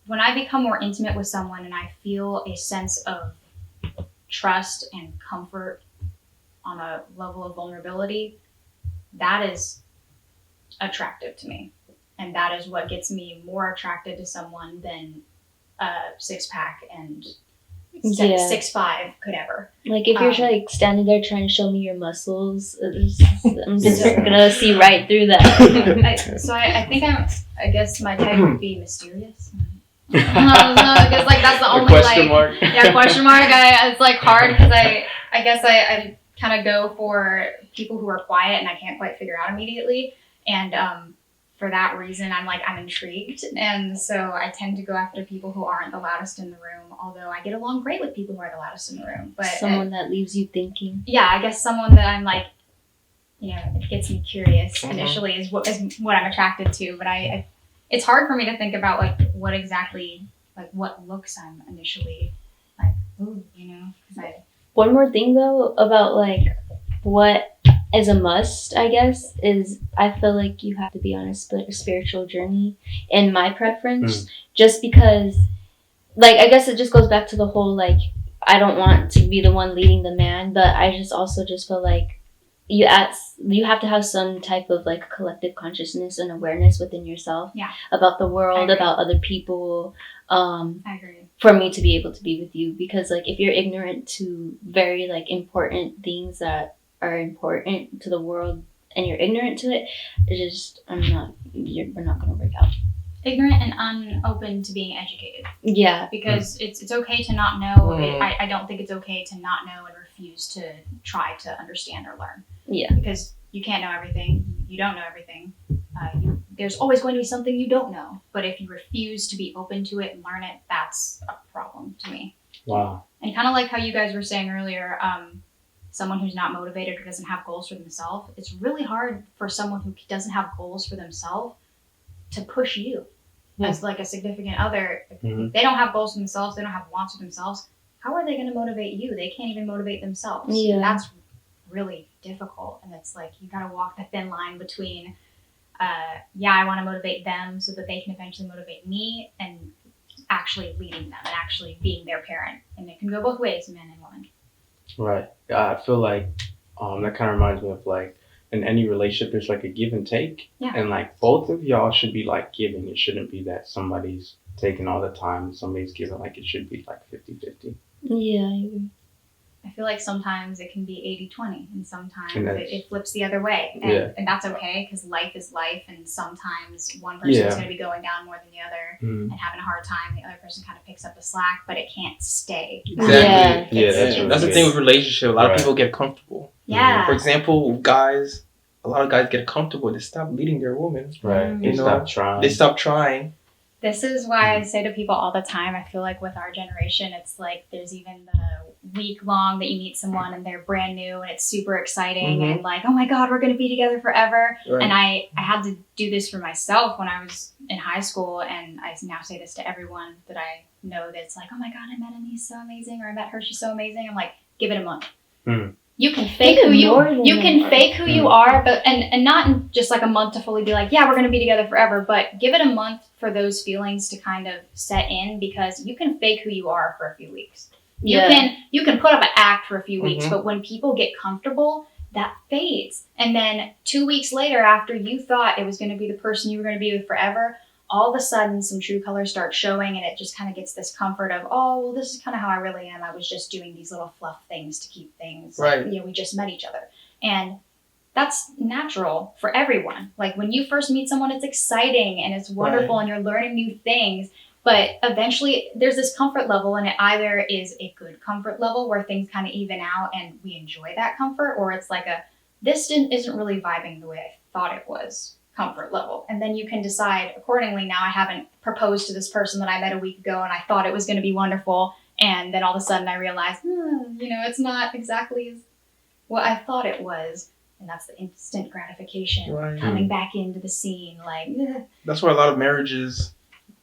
When I become more intimate with someone and I feel a sense of trust and comfort on a level of vulnerability, that is attractive to me. And that is what gets me more attracted to someone than a 6-pack and Yeah. 6'5" could ever. Like if you're like standing there trying to show me your muscles, I'm just gonna see right through that. I think I guess my type would be mysterious. Because like that's the A only question like mark. yeah, question mark. It's like hard because I guess I kind of go for people who are quiet and I can't quite figure out immediately, and for that reason I'm intrigued, and so I tend to go after people who aren't the loudest in the room. Although I get along great with people who are the loudest in the room, but Someone that leaves you thinking. yeah, I guess someone that I'm like, it gets me curious Mhm. initially is what I'm attracted to. But I it's hard for me to think about like what exactly what looks I'm initially like, ooh, because One more thing though about like what is a must, I guess, is I feel like you have to be on a spiritual journey in my preference, just because like I guess it just goes back to the whole like I don't want to be the one leading the man, but I just also just feel like you have to have some type of like collective consciousness and awareness within yourself about the world, agree. about other people, I agree. for me to be able to be with you. Because like if you're ignorant to very like important things that are important to the world and you're ignorant to it, we're not gonna work out. Ignorant and unopen to being educated, Yeah. because it's okay to not know. Mm. I don't think it's okay to not know and refuse to try to understand or learn. Yeah. Because you can't know everything. You don't know everything. There's always going to be something you don't know. But if you refuse to be open to it and learn it, that's a problem to me. Wow. And kind of like how you guys were saying earlier, someone who's not motivated or doesn't have goals for themselves, it's really hard for someone who doesn't have goals for themselves to push you as like a significant other. Mhm. If they don't have goals for themselves, they don't have wants for themselves, how are they going to motivate you? They can't even motivate themselves. Yeah. That's really difficult. And it's like you got to walk the thin line between, I want to motivate them so that they can eventually motivate me, and actually leading them and actually being their parent. And it can go both ways, man and woman. Right. I feel like that kind of reminds me of like in any relationship, there's like a give and take. Yeah. And like both of y'all should be like giving. It shouldn't be that somebody's taking all the time and somebody's giving. Like it should be like 50-50. Yeah, I agree. I feel like sometimes it can be 80-20 and sometimes And it flips the other way. And, Yeah. and that's okay because life is life, and sometimes one person's Yeah. going to be going down more than the other Mhm. and having a hard time. The other person kind of picks up the slack, but it can't stay. Exactly. Yeah. Yeah, that's And what that's it the thing is. with relationship. A lot Right. of people get comfortable. Yeah. For example, guys, a lot of guys get comfortable. They stop leading their woman. Right. Mm. They You know, stop trying. They stop trying. This is why I say to people all the time, I feel like with our generation, it's like there's even the week long that you meet someone and they're brand new and it's super exciting Mhm. and like, oh my God, we're going to be together forever. Right. And I had to do this for myself when I was in high school. And I now say this to everyone that I know that's like, oh my God, I met him, he's so amazing. Or I met her, she's so amazing. I'm like, give it a month. Mhm. You can fake Even who you more than you a can month. fake who you are, but and not in just like a month to fully be like, yeah, we're gonna be together forever, but give it a month for those feelings to kind of set in, because you can fake who you are for a few weeks. Yeah. You can put up an act for a few weeks, Mhm. but when people get comfortable, that fades. And then 2 weeks later, after you thought it was gonna be the person you were gonna be with forever, all of a sudden some true colors start showing, and it just kind of gets this comfort of, oh, well, this is kind of how I really am. I was just doing these little fluff things to keep things, Right. we just met each other. And that's natural for everyone. Like when you first meet someone, it's exciting and it's wonderful and you're learning new things. But eventually there's this comfort level, and it either is a good comfort level where things kind of even out and we enjoy that comfort, or it's like this isn't really vibing the way I thought it was comfort level. And then you can decide accordingly. Now I haven't proposed to this person that I met a week ago and I thought it was going to be wonderful. And then all of a sudden I realized, it's not exactly what I thought it was. And that's the instant gratification Right. coming back into the scene. Like, That's why a lot of marriages,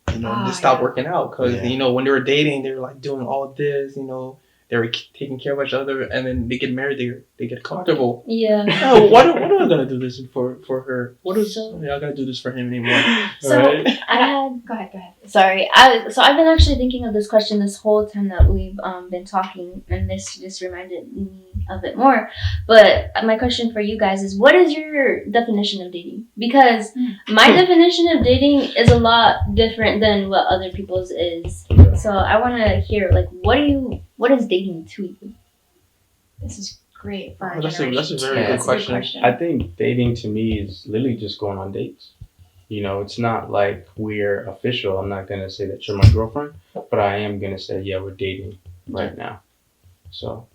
Oh, just stop yeah. working out. Because, Yeah. when they were dating, they were like doing all of this, they were taking care of each other. And then they get married, they get comfortable. Yeah. Oh, what am I going to do this for her? So- I'm not going to do this for him anymore. So Right. I had go ahead. sorry. I've been actually thinking of this question this whole time that we've been talking, and this just reminded me of it more. But my question for you guys is, what is your definition of dating? Because my definition of dating is a lot different than what other people's is. So I want to hear, like, what is dating to you? This is great for our Oh, that's a- generation. that's a very too. good That's a question. I think dating to me is literally just going on dates. It's not like we're official. I'm not going to say that you're my girlfriend, but I am going to say, yeah, we're dating right now. So,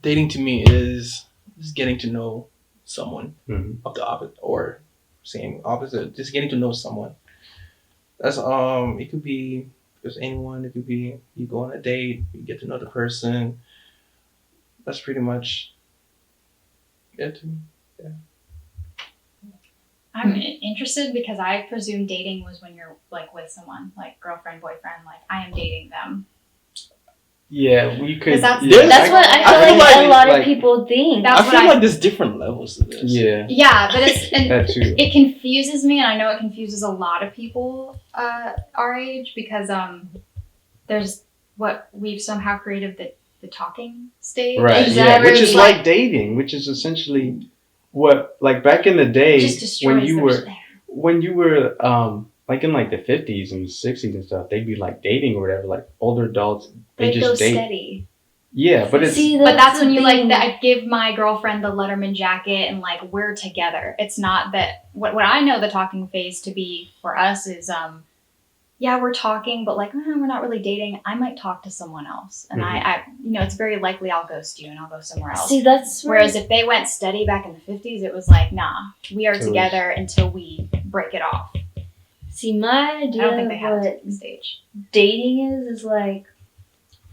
Dating to me is getting to know someone mhm. of the opposite or same opposite. Just getting to know someone. That's it could be just anyone. It could be you go on a date, you get to know the person. That's pretty much it to me. I'm interested because I presume dating was when you're like with someone, like girlfriend, boyfriend, like I am dating them. Yeah, we could. 'Cause that's- yeah, That's what I I feel feel like, like- a lot like- of people think. That's I what feel I- like there's different levels to this. Yeah, Yeah, but and that too. it confuses me, and I know it confuses a lot of people our age, because there's what we've somehow created the talking stage. Right. Exactly. Yeah, which is Like- like dating, which is essentially what, like back in the day It just destroys when you their- were like in like the 50s and 60s and stuff, they'd be like dating or whatever, like older adults, they Go just date. steady. Yeah, but it's See, But that's the when you like thing. that. I give my girlfriend the Letterman jacket and like we're together. It's not that what I know the talking phase to be for us is yeah, we're talking, but like, we're not really dating. I might talk to someone else, and I, it's very likely I'll ghost you and I'll go somewhere else. See, that's Whereas if they went steady back in the 50s, it was like, nah, we are Totally. together until we break it off. see, my I idea don't think they of have a what dating stage. dating is like,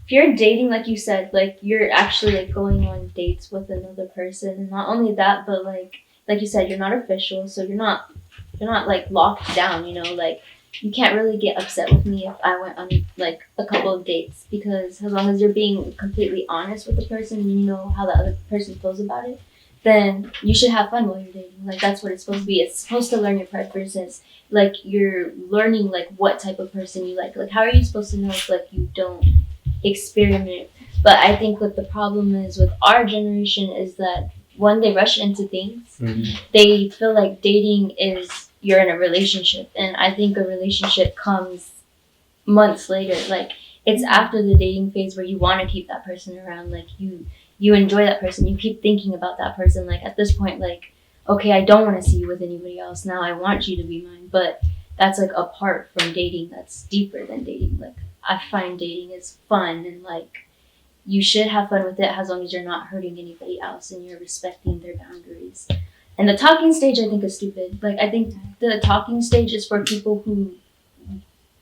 if you're dating, like you said, like you're actually like going on dates with another person. Not only that, but like you said, you're not official, so you're not like locked down. Like you can't really get upset with me if I went on like a couple of dates, because as long as you're being completely honest with the person and you know how the other person feels about it, then you should have fun while you're dating. Like that's what it's supposed to be. It's supposed to learn your preferences. Like you're learning like what type of person you like. Like how are you supposed to know if like you don't experiment? But I think what the problem is with our generation is that when they rush into things, they feel like dating is you're in a relationship, and I think a relationship comes months later. Like it's after the dating phase where you want to keep that person around. Like you enjoy that person, you keep thinking about that person. Like at this point, like okay, I don't want to see you with anybody else now, I want you to be mine. But that's like apart from dating, that's deeper than dating. Like I find dating is fun, and like you should have fun with it as long as you're not hurting anybody else and you're respecting their boundaries. And the talking stage, I think, is stupid. Like I think the talking stage is for people who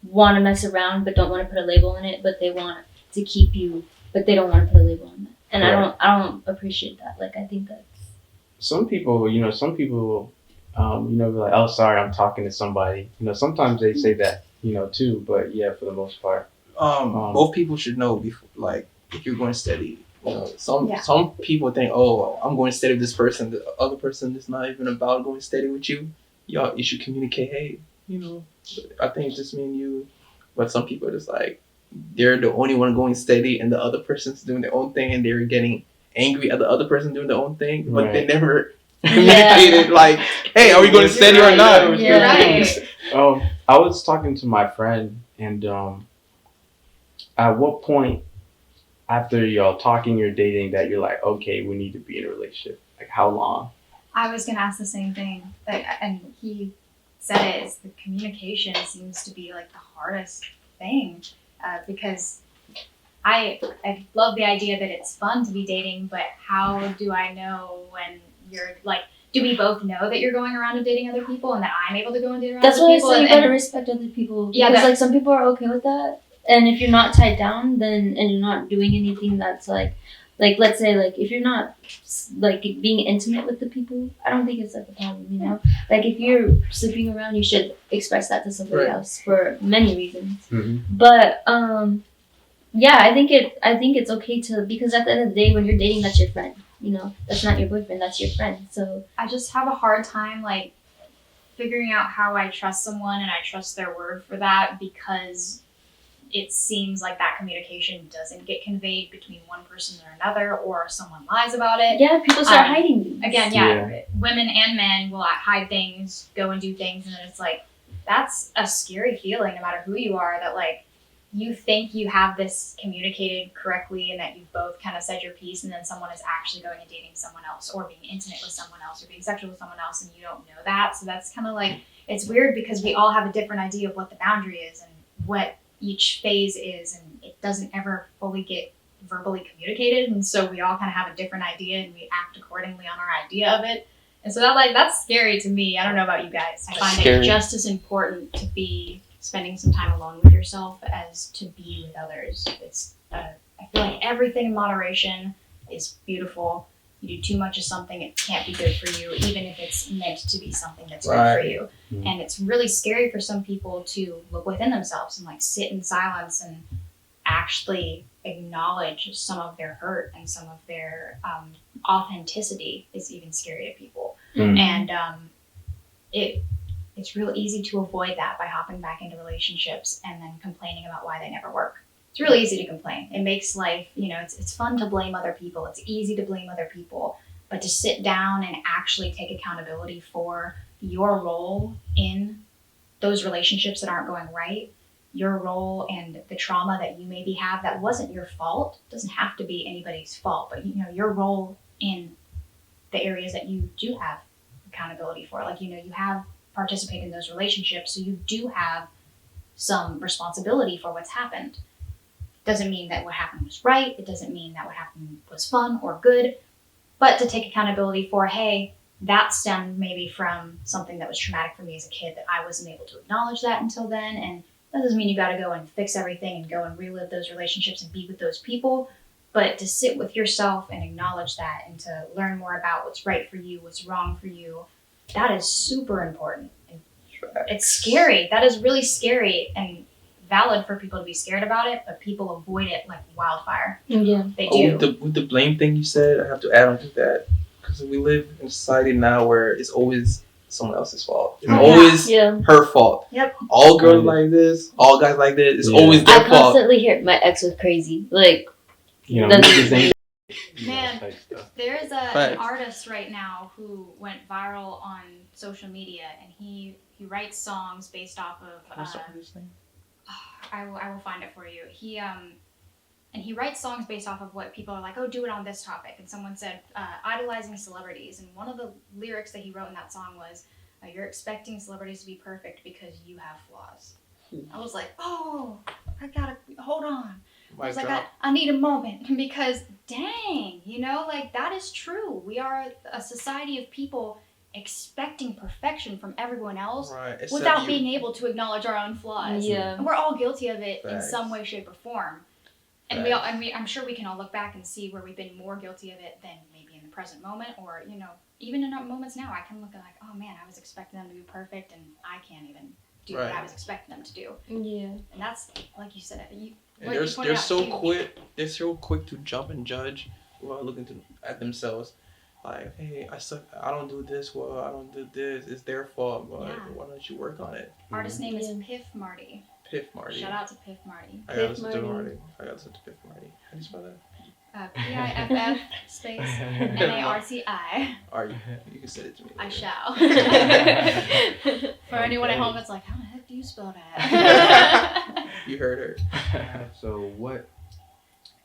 want to mess around but don't want to put a label on it, but they want to keep you, but they don't want to put a label on it. And Right. I don't appreciate that. Like I think that Some people, be like, oh, sorry, I'm talking to somebody. Sometimes they say that, too. But yeah, for the most part. Both people should know before, like, if you're going steady. Some Yeah. some people think, oh, I'm going steady with this person. The other person is not even about going steady with you. You should communicate. Hey, I think it's just me and you. But some people are just like, they're the only one going steady, and the other person's doing their own thing, and they're getting angry at the other person doing their own thing, but they Right. never communicated like, hey, are we going You're steady or right. not? You're right. I was talking to my friend, and at what point after y'all talking, you're dating, that you're like, okay, we need to be in a relationship? Like, how long? I was gonna ask the same thing, and he said it. Is the communication seems to be like the hardest thing, because I love the idea that it's fun to be dating, but how do I know when you're like? Do we both know that you're going around and dating other people, and that I'm able to go and date around that's other why I people? say you and gotta respect other people. Yeah, Because that- like some people are okay with that, and if you're not tied down, then and you're not doing anything that's like let's say like if you're not like being intimate with the people, I don't think it's like a problem. Like if you're sleeping around, you should express that to somebody Right. else for many reasons. Mm-hmm. But yeah, I think it's okay to, because at the end of the day, when you're dating, that's your friend. That's not your boyfriend, that's your friend. So I just have a hard time like figuring out how I trust someone and I trust their word for that, because it seems like that communication doesn't get conveyed between one person or another, or someone lies about it. yeah, people start Um, hiding things. Again, women and men will hide things, go and do things, and then it's like, that's a scary feeling no matter who you are, that like you think you have this communicated correctly and that you both kind of said your piece, and then someone is actually going and dating someone else or being intimate with someone else or being sexual with someone else, and you don't know that. So that's kind of like, it's weird because we all have a different idea of what the boundary is and what each phase is, and it doesn't ever fully get verbally communicated, and so we all kind of have a different idea and we act accordingly on our idea of it. And so that's scary to me. I don't know about you guys. I find Scary. it just as important to be spending some time alone with yourself as to be with others. I feel like everything in moderation is beautiful. You do too much of something, it can't be good for you, even if it's meant to be something that's good for Right. you. Mhm. And it's really scary for some people to look within themselves and like sit in silence and actually acknowledge some of their hurt and some of their authenticity is even scary to people. Mm. And it's real easy to avoid that by hopping back into relationships and then complaining about why they never work. It's really easy to complain. It makes life, it's fun to blame other people. It's easy to blame other people. But to sit down and actually take accountability for your role in those relationships that aren't going right, your role and the trauma that you maybe have that wasn't your fault, doesn't have to be anybody's fault, but your role in the areas that you do have accountability for. Like, you have participated in those relationships, so you do have some responsibility for what's happened. Doesn't mean that what happened was right. It doesn't mean that what happened was fun or good, but to take accountability for, hey, that stemmed maybe from something that was traumatic for me as a kid that I wasn't able to acknowledge that until then. And that doesn't mean you got to go and fix everything and go and relive those relationships and be with those people, but to sit with yourself and acknowledge that and to learn more about what's right for you, what's wrong for you, that is super important. It's scary. That is really scary and valid for people to be scared about it, but people avoid it like wildfire. Yeah. They Oh, do. with the blame thing you said, I have to add on to that because we live in a society now where it's always someone else's fault. It's Oh, yeah. always Yeah. her fault. Yep. All girls like this. All guys like this. It's Yeah. always their I fault. constantly hear my ex was crazy. Like, You know, That's- niggas ain't Man, type stuff. There is an Facts. artist right now who went viral on social media, and he writes songs based off of. What's the artist's name? I will find it for you. And he writes songs based off of what people are like, oh, do it on this topic. And someone said, idolizing celebrities. And one of the lyrics that he wrote in that song was, you're expecting celebrities to be perfect because you have flaws. I was like, oh, I gotta, hold on. I was like, I need a moment because dang, like that is true. We are a society of people expecting perfection from everyone else Right. Except without you. being able to acknowledge our own flaws. yeah. And we're all guilty of it in Facts. some way, shape, or form. And I'm sure we can all look back and see where we've been more guilty of it than maybe in the present moment, or even in our moments now. I can look at like, oh man, I was expecting them to be perfect, and I can't even do what Right. I was expecting them to do. Yeah. And that's like you said, And like you pointed they're out, so huge. quick. They're so quick to jump and judge without looking at themselves. Like, hey, I suck. I don't do this well. I don't do this. It's their fault. But Yeah. why don't you work on it? Artist name is Yeah. Piff Marty. Piff Marty. Shout out to Piff Marty. I gotta Piff listen to Marty. Marty. I gotta listen to Piff Marty. How do you spell that? Piff space Marti. Or you can send it to me. I later. shall. For Okay. anyone at home that's like, how the heck do you spell that? You heard her. So what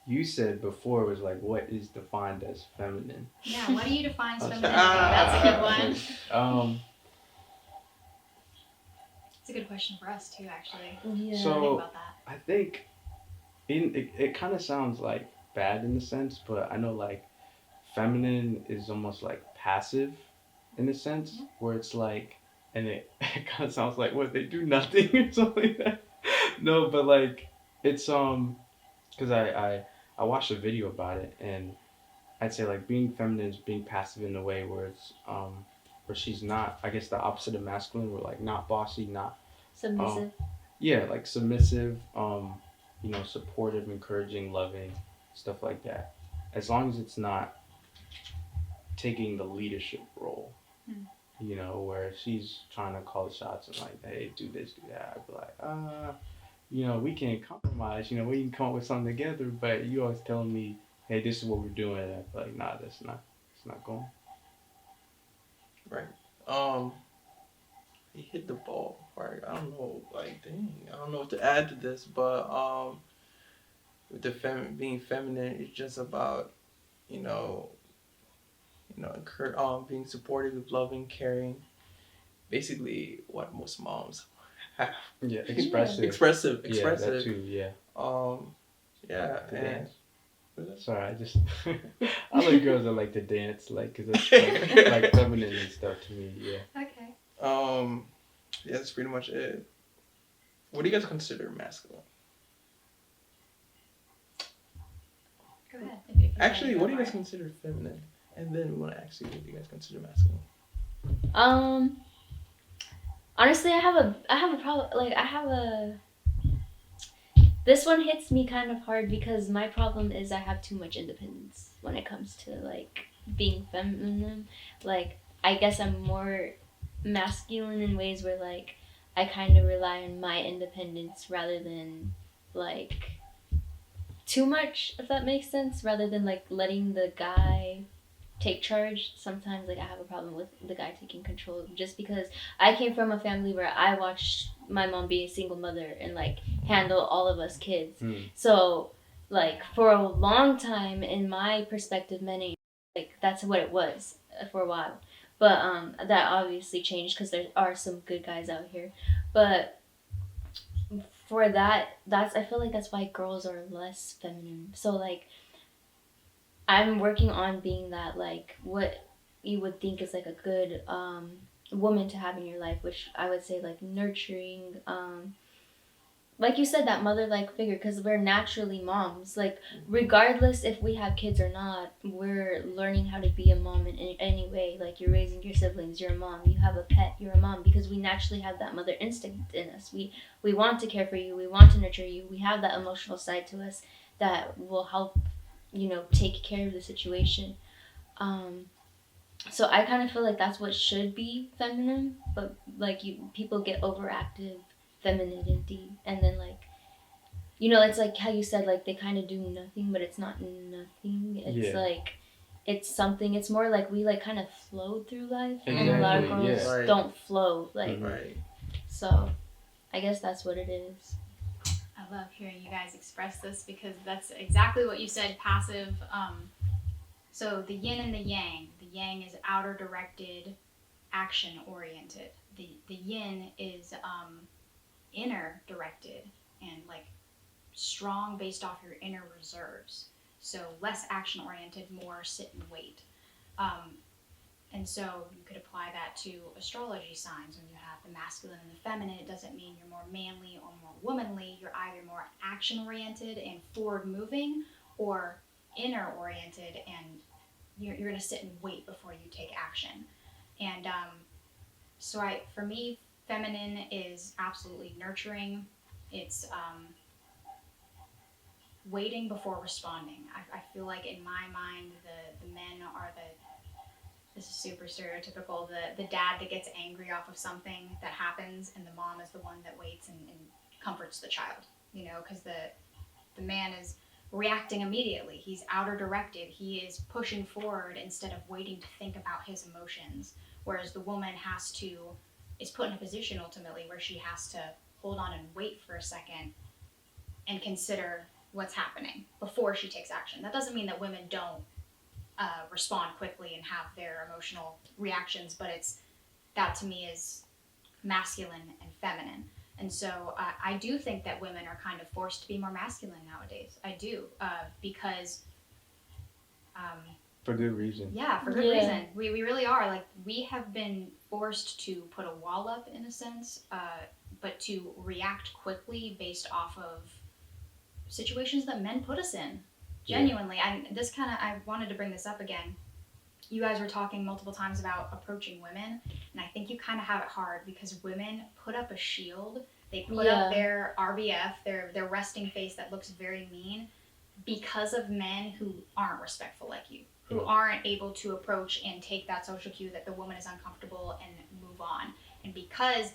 you said before was like, what is defined as feminine? Yeah, what do you define as femininity? Ah. That's a good one. It's a good question for us too, actually. Yeah. So- Think about that. I think it kind of sounds like bad in a sense, but I know like feminine is almost like passive in a sense, where it's like, and it kind of sounds like what they do nothing or something like that. No, but like it's because I watched a video about it, and I'd say like being feminine is being passive in a way where it's where she's not, I guess the opposite of masculine, where like not bossy, not Submissive. yeah, like submissive, supportive, encouraging, loving, stuff like that. As long as it's not taking the leadership role, where she's trying to call the shots and like, hey, do this, do that. I'd be like, we can compromise, we can come up with something together, but you always telling me, hey, this is what we're doing. And I feel like, nah, it's not going. Right. He hit the ball. Right. I don't know. Like, dang. I don't know what to add to this, but with the being feminine, it's just about, being supportive, loving, caring. Basically, what most moms have. Yeah, expressive. Expressive. Yeah, that too, yeah. Yeah, To and dance. Sorry, I just I like girls that like to dance, like, cause it's like feminine and stuff to me. Yeah. Okay. yeah, that's pretty much it. What do you guys consider masculine? Go ahead. If you Actually, wanna what do go you guys for it. consider feminine? And then we want to ask you, what do you guys consider masculine? Honestly, I have a problem. Like, this one hits me kind of hard because my problem is I have too much independence when it comes to like being feminine. Like, I guess I'm more masculine in ways where like I kind of rely on my independence rather than like too much, if that makes sense, rather than like letting the guy take charge. Sometimes like I have a problem with the guy taking control just because I came from a family where I watched my mom be a single mother and like handle all of us kids. So like for a long time in my perspective, many like that's what it was for a while. But that obviously changed because there are some good guys out here. But for that's I feel like that's why girls are less feminine. So like I'm working on being that, like what you would think is like a good woman to have in your life, which I would say like nurturing, like you said, that mother like figure, because we're naturally moms. Like regardless if we have kids or not, we're learning how to be a mom in any way. Like you're raising your siblings, you're a mom. You have a pet, you're a mom, because we naturally have that mother instinct in us. We want to care for you, we want to nurture you, we have that emotional side to us that will help, take care of the situation. um so I kind of feel like that's what should be feminine, but like people get overactive femininity, and then like it's like how you said, like they kind of do nothing, but it's not nothing. It's Yeah. like it's something. It's more like we like kind of flow through life, and a lot of Exactly, girls yeah. Right. don't flow. Like Right. so, I guess that's what it is. I love hearing you guys express this because that's exactly what you said. Passive. So the yin and the yang. The yang is outer directed, action oriented. The yin is inner directed and like strong based off your inner reserves. So less action oriented, more sit and wait. And so you could apply that to astrology signs. When you have the masculine and the feminine, it doesn't mean you're more manly or more womanly. You're either more action oriented and forward moving, or inner oriented, and you're going to sit and wait before you take action. And so for me, feminine is absolutely nurturing. It's waiting before responding. I feel like in my mind, the men are this is super stereotypical, the dad that gets angry off of something that happens, and the mom is the one that waits and comforts the child, because the man is reacting immediately. He's outer directed. He is pushing forward instead of waiting to think about his emotions, whereas the woman is put in a position ultimately where she has to hold on and wait for a second and consider what's happening before she takes action. That doesn't mean that women don't respond quickly and have their emotional reactions, but that to me is masculine and feminine. And so I do think that women are kind of forced to be more masculine nowadays. I do, because For good reason. yeah, for good reason. We really are. Like, we have been forced to put a wall up in a sense, but to react quickly based off of situations that men put us in. Genuinely. I wanted to bring this up again. You guys were talking multiple times about approaching women, and I think you kind of have it hard because women put up a shield. They put up their RBF, their resting face that looks very mean, because of men who aren't respectful like you, who aren't able to approach and take that social cue that the woman is uncomfortable and move on. And because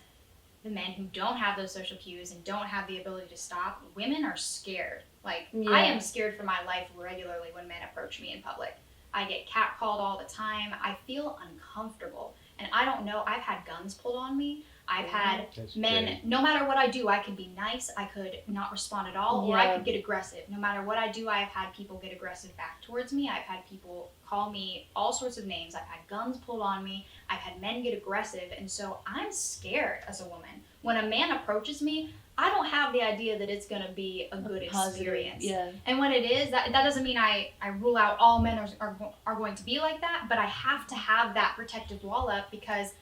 the men who don't have those social cues and don't have the ability to stop, women are scared. Like, I am scared for my life regularly when men approach me in public. I get catcalled all the time. I feel uncomfortable. And I don't know, I've had guns pulled on me. I've had men, no matter what I do, I could be nice, I could not respond at all, or I could get aggressive. No matter what I do, I've had people get aggressive back towards me. I've had people call me all sorts of names. I've had guns pulled on me. I've had men get aggressive. And so I'm scared as a woman. When a man approaches me, I don't have the idea that it's going to be a good experience. Yeah. And when it is, that doesn't mean I rule out all men are going to be like that, but I have to have that protective wall up because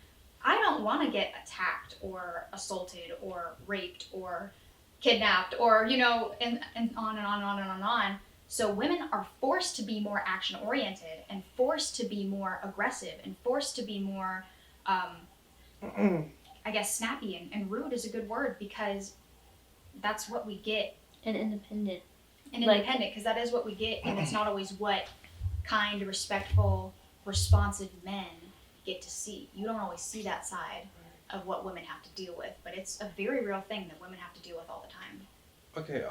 I don't want to get attacked or assaulted or raped or kidnapped or, and on and on and on and on. So women are forced to be more action oriented and forced to be more aggressive and forced to be more, I guess, snappy and rude is a good word because that's what we get. And independent. And independent, because that is what we get, and it's not always what kind, respectful, responsive men get to see. You don't always see that side of what women have to deal with, but it's a very real thing that women have to deal with all the time. Okay,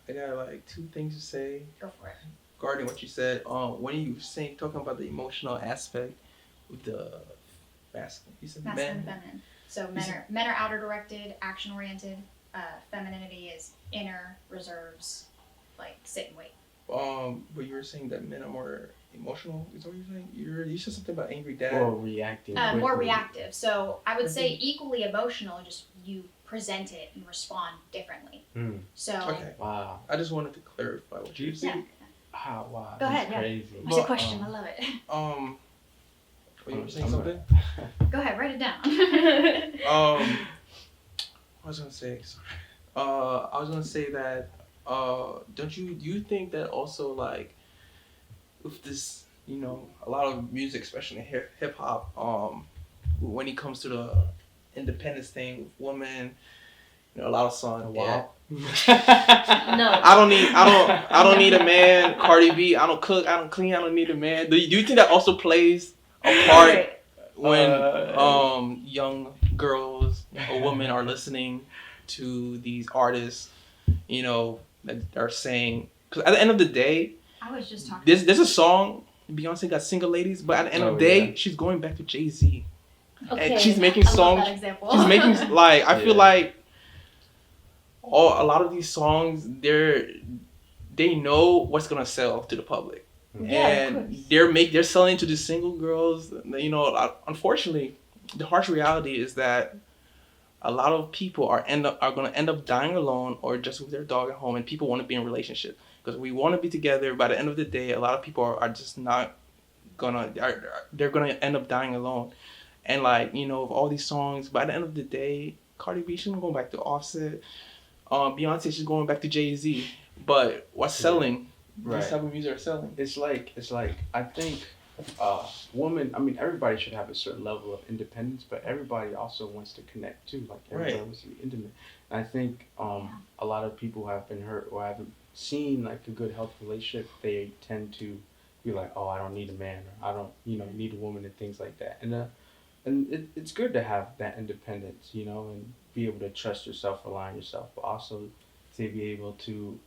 I got like two things to say. Go for it. Regarding what you said, when you talking about the emotional aspect with the masculine, you said Masculine and men. feminine. So men are outer directed, action oriented. Femininity is inner, reserves, like sit and wait. But you were saying that men are more emotional. Is that what you're saying? You said something about angry dad. Or reacting. More quickly. reactive. So I would say equally emotional, just you present it and respond differently. Mm. So Okay. Wow. I just wanted to clarify what you You said. yeah. Ah, wow. Go that's ahead, yeah. Crazy. What's Well, your question? I love it. Were you I'm saying gonna- something? Go ahead, write it down. I was gonna say, sorry. I was gonna say that, do you think that also, like, with this, a lot of music, especially hip hop, when it comes to the independence thing, women, a lot of songs. Wow. No. I don't need a man. Cardi B. I don't cook. I don't clean. I don't need a man. Do you think that also plays a part Right. when young girls or women are listening to these artists, that are saying? Because at the end of the day, I was just talking. there's a song Beyonce got "Single Ladies," but at the end of the day, she's going back to Jay-Z. Okay. And she's making I love songs. that example. She's making like I feel Yeah. like a lot of these songs they know what's gonna sell to the public, Yeah, of and course. they're selling to the single girls. Unfortunately, the harsh reality is that a lot of people are gonna end up dying alone or just with their dog at home, and people want to be in a relationship because we want to be together. By the end of the day, a lot of people are just not they're gonna end up dying alone. And of all these songs, by the end of the day, Cardi B, she's going back to Offset. Beyonce, she's going back to Jay-Z. But what's selling? Right. These type of music are selling. It's like I think women, I mean, everybody should have a certain level of independence, but everybody also wants to connect too. Like everybody Right. wants to be intimate. And I think a lot of people who have been hurt or haven't seen like a good healthy relationship, they tend to be like, oh, I don't need a man, or I don't need a woman, and things like that. And it's good to have that independence, and be able to trust yourself, rely on yourself, but also to be able to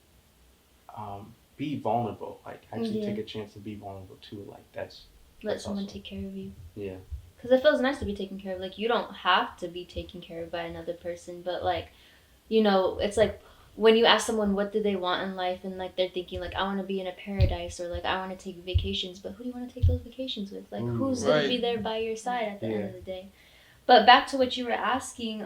be vulnerable, like actually Yeah. take a chance to be vulnerable too. Like Let that's someone awesome. take care of you. Yeah. Because it feels nice to be taken care of. Like, you don't have to be taken care of by another person, but, like, it's like when you ask someone what do they want in life, and, like, they're thinking, like, I want to be in a paradise, or, like, I want to take vacations, but who do you want to take those vacations with? Like, who's going to be Right. there by your side at the end Yeah. of the day? But back to what you were asking,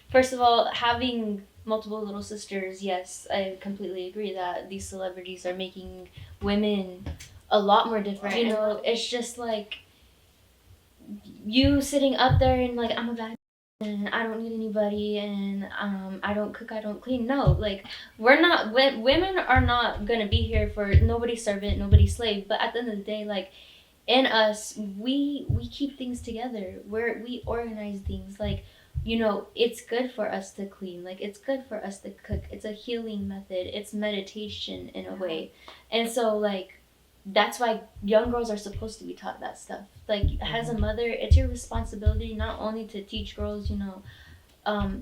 first of all, having multiple little sisters, yes, I completely agree that these celebrities are making women a lot more different. It's just like you sitting up there and like, I'm a bad and I don't need anybody, and I don't cook, I don't clean. No, like, women are not gonna be here for nobody's servant, nobody's slave. But at the end of the day, like, in us, we keep things together. We organize things. Like, it's good for us to clean. Like, it's good for us to cook. It's a healing method. It's meditation in a way. And so, like, that's why young girls are supposed to be taught that stuff. Like, as a mother, it's your responsibility not only to teach girls,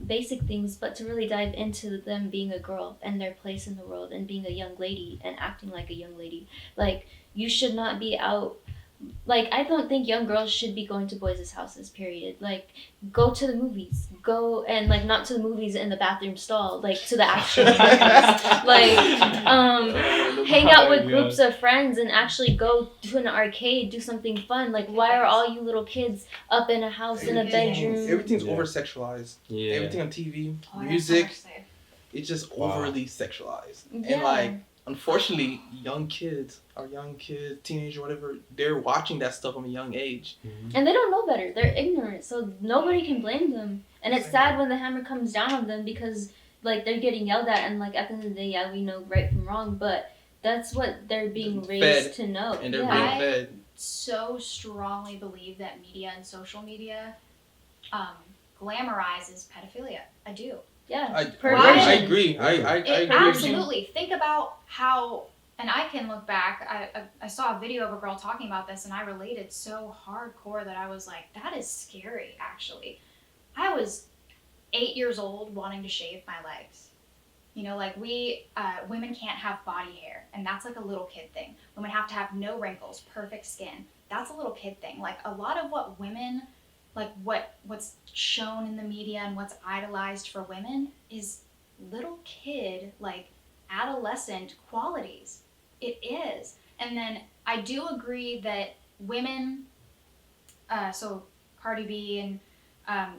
basic things, but to really dive into them being a girl and their place in the world and being a young lady and acting like a young lady. Like, you should not be out. Like, I don't think young girls should be going to boys' houses, period. Like, go to the movies. Go, and, like, not to the movies in the bathroom stall, like, to the actual movies. Like, hang out with groups of friends and actually go to an arcade, do something fun. Like, why are all you little kids up in a house, in a bedroom? Everything's Yeah. over sexualized. Yeah. Everything on TV, Oh, I got so music, much to say. it's just Wow. overly sexualized. Yeah. And like, unfortunately, young kids, teenagers, whatever, they're watching that stuff from a young age. And they don't know better. They're ignorant, so nobody can blame them. And it's sad when the hammer comes down on them because, like, they're getting yelled at, and, like, at the end of the day, yeah, we know right from wrong, but that's what they're being raised to know. And they're Yeah. being fed. So strongly believe that media and social media glamorizes pedophilia. I do. Yeah. I Perversion. agree. I agree. It, with you. absolutely. Think about how, and I can look back. I saw a video of a girl talking about this, and I related so hardcore that I was like, that is scary. Actually, I was 8 years old wanting to shave my legs. Like, women can't have body hair, and that's like a little kid thing. Women have to have no wrinkles, perfect skin. That's a little kid thing. Like, a lot of what women, like what's shown in the media and what's idolized for women is little kid, like, adolescent qualities. It is. And then I do agree that women, so Cardi B and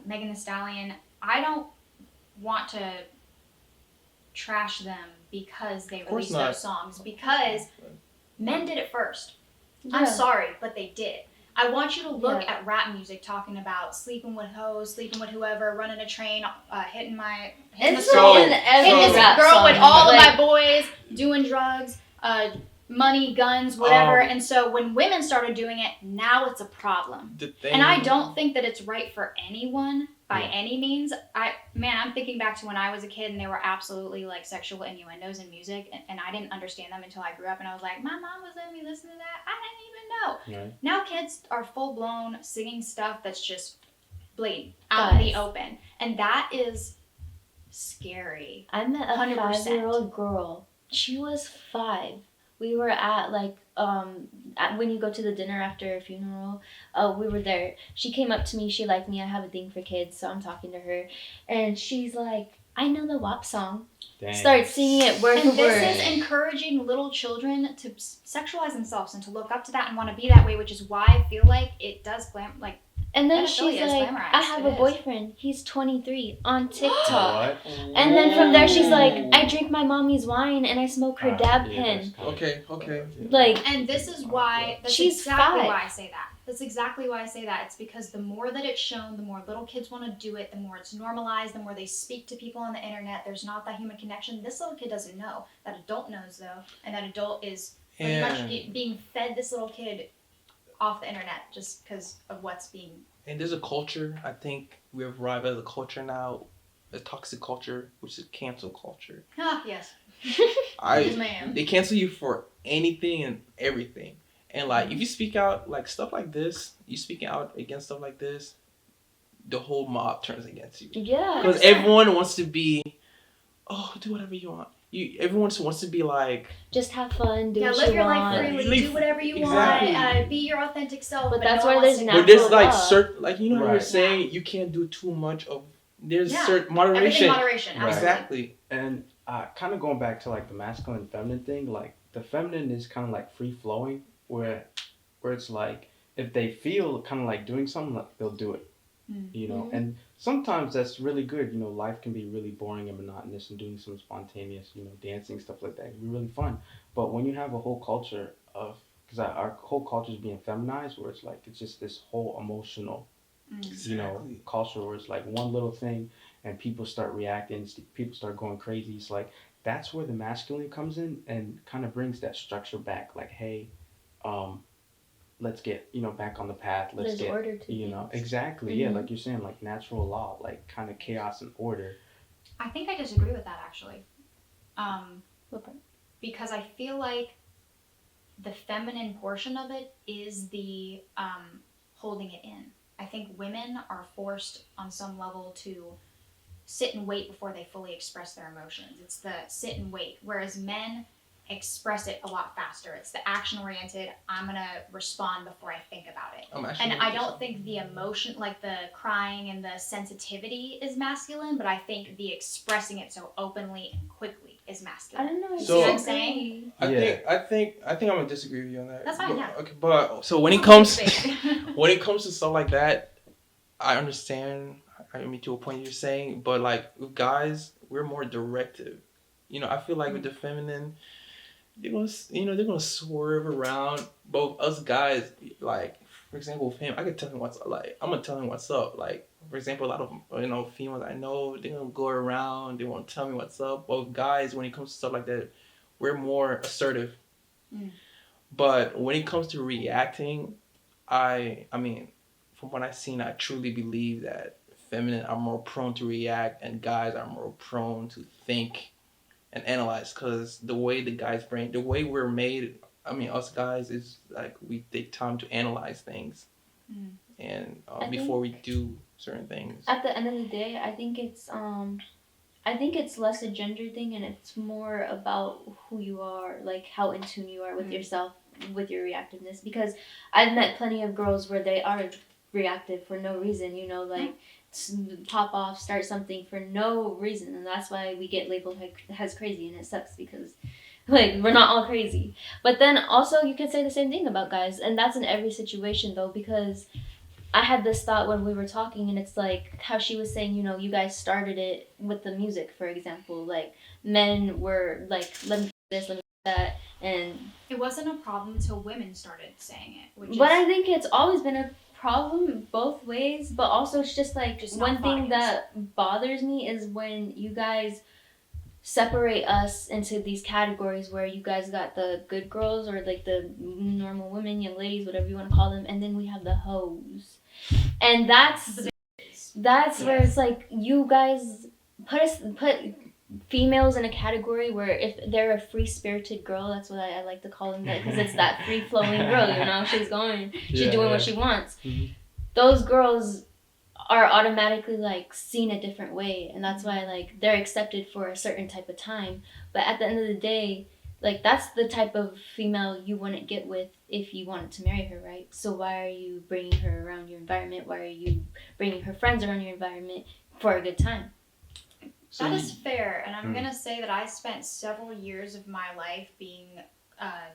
Megan Thee Stallion, I don't want to trash them because they Of course released not. those songs, because men did it first. Yeah. I'm sorry, but they did. I want you to look Yeah. at rap music talking about sleeping with hoes, sleeping with whoever, running a train, hitting the It's So- like in every hitting this rap girl song. with all like, of my boys, doing drugs, money, guns, whatever. And so when women started doing it, now it's a problem. The thing, And I don't think that it's right for anyone by Yeah. any means. I'm thinking back to when I was a kid and there were absolutely like sexual innuendos in music, and I didn't understand them until I grew up, and I was like, my mom was letting me listen to that. I didn't even know. Right. Now kids are full blown singing stuff that's just blatant out in the Guys. open, and that is scary. I met a 100%. 5-year-old girl. She was 5. We were at when you go to the dinner after a funeral, we were there. She came up to me. She liked me. I have a thing for kids, so I'm talking to her, and she's like, "I know the WAP song." Dang. Start singing it word And for word. this is encouraging little children to sexualize themselves and to look up to that and want to be that way, which is why I feel like it does And then pedophilia she's is like, glamorized. "I have It a is. boyfriend. He's 23 on TikTok." What? And then from there, she's like, "I drink my mommy's wine and I smoke her dab Yeah, pen." that's kinda- Okay. Like, And this is why, that's She's exactly 5. why I say that. That's exactly why I say that. It's because the more that it's shown, the more little kids want to do it, the more it's normalized, the more they speak to people on the internet. There's not that human connection. This little kid doesn't know. That adult knows, though. And that adult is pretty much And, being fed this little kid off the internet just because of what's being. and there's a culture. I think we have arrived at a culture now, a toxic culture, which is cancel culture. Ah, yes. Man. They cancel you for anything and everything. And like if you speak out like stuff like this, you speak out against stuff like this, the whole mob turns against you. yeah. Because everyone wants to be, oh, do whatever you want. Everyone wants to be like, Just have fun, do Yeah, what live you your want. life freely, Live- do whatever you exactly. want, be your authentic self. But that's no one why wants there's to- but there's Natural like love. certain, like you know what Right. you're saying, you can't do too much of. There's Yeah. certain Everything moderation. moderation, Right. absolutely. Exactly. And kind of going back to like the masculine and feminine thing, like the feminine is kind of like free flowing, where it's like if they feel kind of like doing something, like, they'll do it. You know, Mhm. and sometimes that's really good. You know, life can be really boring and monotonous, and doing some spontaneous, you know, dancing stuff like that can be really fun. But when you have a whole culture of, because our whole culture is being feminized, where it's like it's just this whole emotional, you know, Exactly. culture where it's like one little thing and people start reacting, people start going crazy. It's like that's where the masculine comes in and kind of brings that structure back. Like, hey, let's get, you know, back on the path. Let's There's get, order to you know, things. exactly. Yeah, Mhm. like you're saying, like natural law, like kind of chaos and order. I think I disagree with that actually. What part? Because I feel like the feminine portion of it is the holding it in. I think women are forced on some level to sit and wait before they fully express their emotions. It's the sit and wait, whereas men express it a lot faster. It's the action oriented, I'm gonna respond before I think about it. I'm actually. And I don't think the emotion, like the crying and the sensitivity is masculine, but I think the expressing it so openly and quickly is I masculine. don't know. So- See what I'm saying? Yeah. I think I'm gonna disagree with you on that. That's fine, But, yeah. Okay, but so when it comes to stuff like that, I understand. I mean, to a point you're saying, but like with guys, we're more directive. You know, I feel like with the feminine, they're gonna swerve around. But us guys, like for example, with him, I could tell him what's like. I'm gonna tell him what's up. Like for example, a lot of females I know, they're gonna go around. They won't tell me what's up. But with guys, when it comes to stuff like that, we're more assertive. Mm. But when it comes to reacting, I mean, from what I've seen, I truly believe that feminine are more prone to react and guys are more prone to think and analyze, because the way the guy's brain, the way we're made, I mean, us guys is like we take time to analyze things and I before we do certain things. At the end of the day, I think it's less a gender thing and it's more about who you are, like how in tune you are with yourself, with your reactiveness. Because I've met plenty of girls where they are reactive for no reason, you know, like pop off, start something for no reason, and that's why we get labeled as crazy, and it sucks because like we're not all crazy. But then also you can say the same thing about guys, and that's in every situation though, because I had this thought when we were talking, and it's like how she was saying, you know, you guys started it with the music, for example. Like, men were like, let me do this, let me do that. And It wasn't a problem until women started saying it. but I think it's always been a problem both ways. But also, it's just like Just one not thing bodies. that bothers me is when you guys separate us into these categories where you guys got the good girls or like the normal women, young ladies, whatever you want to call them, and then we have the hoes, and that's where it's like you guys put females in a category where if they're a free spirited girl, that's what I like to call them, because it's that free flowing girl, you know, she's doing what she wants. Mhm. Those girls are automatically like seen a different way, and that's why like they're accepted for a certain type of time. But at the end of the day, like that's the type of female you wouldn't get with if you wanted to marry her, right? So why are you bringing her around your environment? Why are you bringing her friends around your environment for a good time? So That you- is fair, and I'm Mm. gonna say that I spent several years of my life being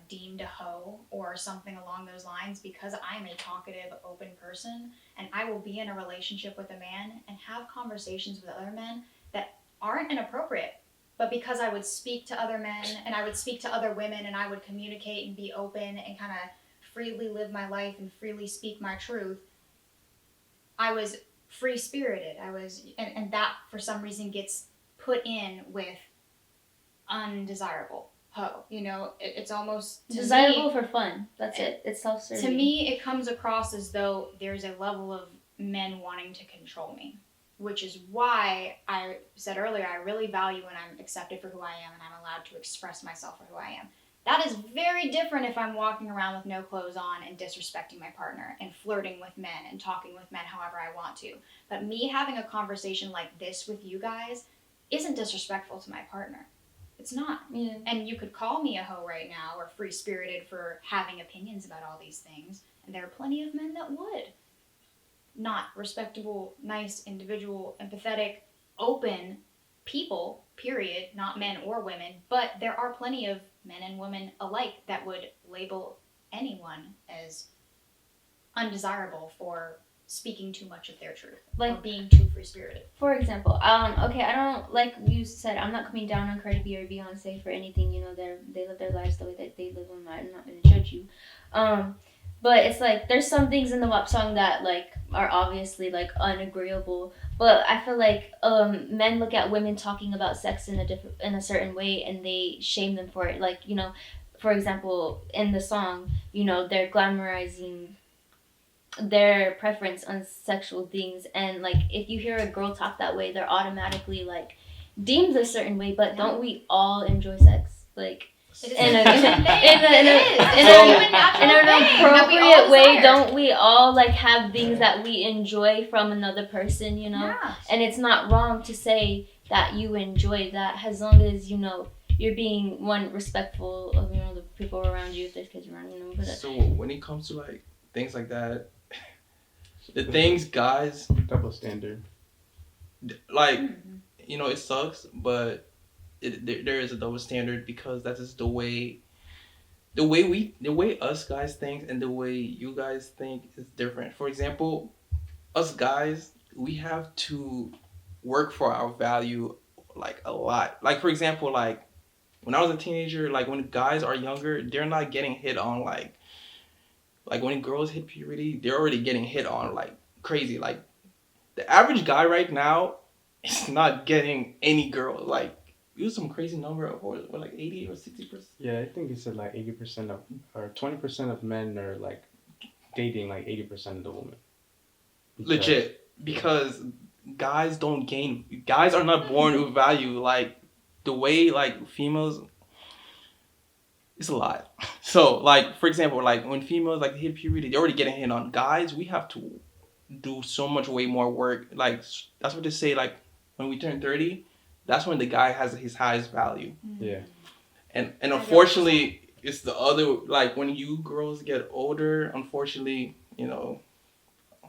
deemed a hoe or something along those lines because I am a talkative, open person, and I will be in a relationship with a man and have conversations with other men that aren't inappropriate. But because I would speak to other men and I would speak to other women and I would communicate and be open and kind of freely live my life and freely speak my truth, I was free spirited. And that for some reason gets put in with undesirable hoe. You know, it's almost Desirable for fun. That's it. It's self-serving. To me, it comes across as though there's a level of men wanting to control me, which is why I said earlier I really value when I'm accepted for who I am and I'm allowed to express myself for who I am. That is very different if I'm walking around with no clothes on and disrespecting my partner and flirting with men and talking with men however I want to. But me having a conversation like this with you guys isn't disrespectful to my partner. It's not. Yeah. And you could call me a hoe right now or free-spirited for having opinions about all these things. And there are plenty of men that would. Not respectable, nice, individual, empathetic, open people, period. Not men or women. But there are plenty of men and women alike that would label anyone as undesirable for speaking too much of their truth. Like- or being too free-spirited. For example, okay, I don't, like you said, I'm not coming down on Cardi B or Beyonce for anything, you know, they live their lives the way that they live them. I'm not going to judge you. But it's like, there's some things in the WAP song that, like, are obviously, like, unagreeable. But I feel like men look at women talking about sex in a certain way, and they shame them for it. Like, you know, for example, in the song, you know, they're glamorizing their preference on sexual things, and like if you hear a girl talk that way, they're automatically like deemed a certain way. But don't we all enjoy sex, like It is in a a human thing. It is. It's So- a human natural in an thing that we all appropriate way? desire. Don't we all like have things that we enjoy from another person, you know? Yeah. And it's not wrong to say that you enjoy that, as long as you know you're being respectful of, you know, the people around you, if there's kids around, you know. But So when it comes to like things like that, the things guys double standard. like, Mhm. you know, it sucks, but there is a double standard because that is the way us guys think and the way you guys think is different. For example, us guys, we have to work for our value like a lot. Like for example, like when I was a teenager, like when guys are younger, they're not getting hit on like when girls hit puberty, they're already getting hit on like crazy. Like the average guy right now is not getting any girl. Like it was some crazy number of what like 80 or 60%. Yeah, I think he said like 80% of or 20% of men are like dating like 80% of the women. Legit, because guys are not born with value. Like the way like females, it's a lot. So like for example, like when females like hit puberty, they're already getting hit on. Guys, we have to do so much way more work. Like that's what they say. Like when we turn 30, that's when the guy has his highest value. Yeah. And unfortunately, it's the other, like when you girls get older, unfortunately, you know,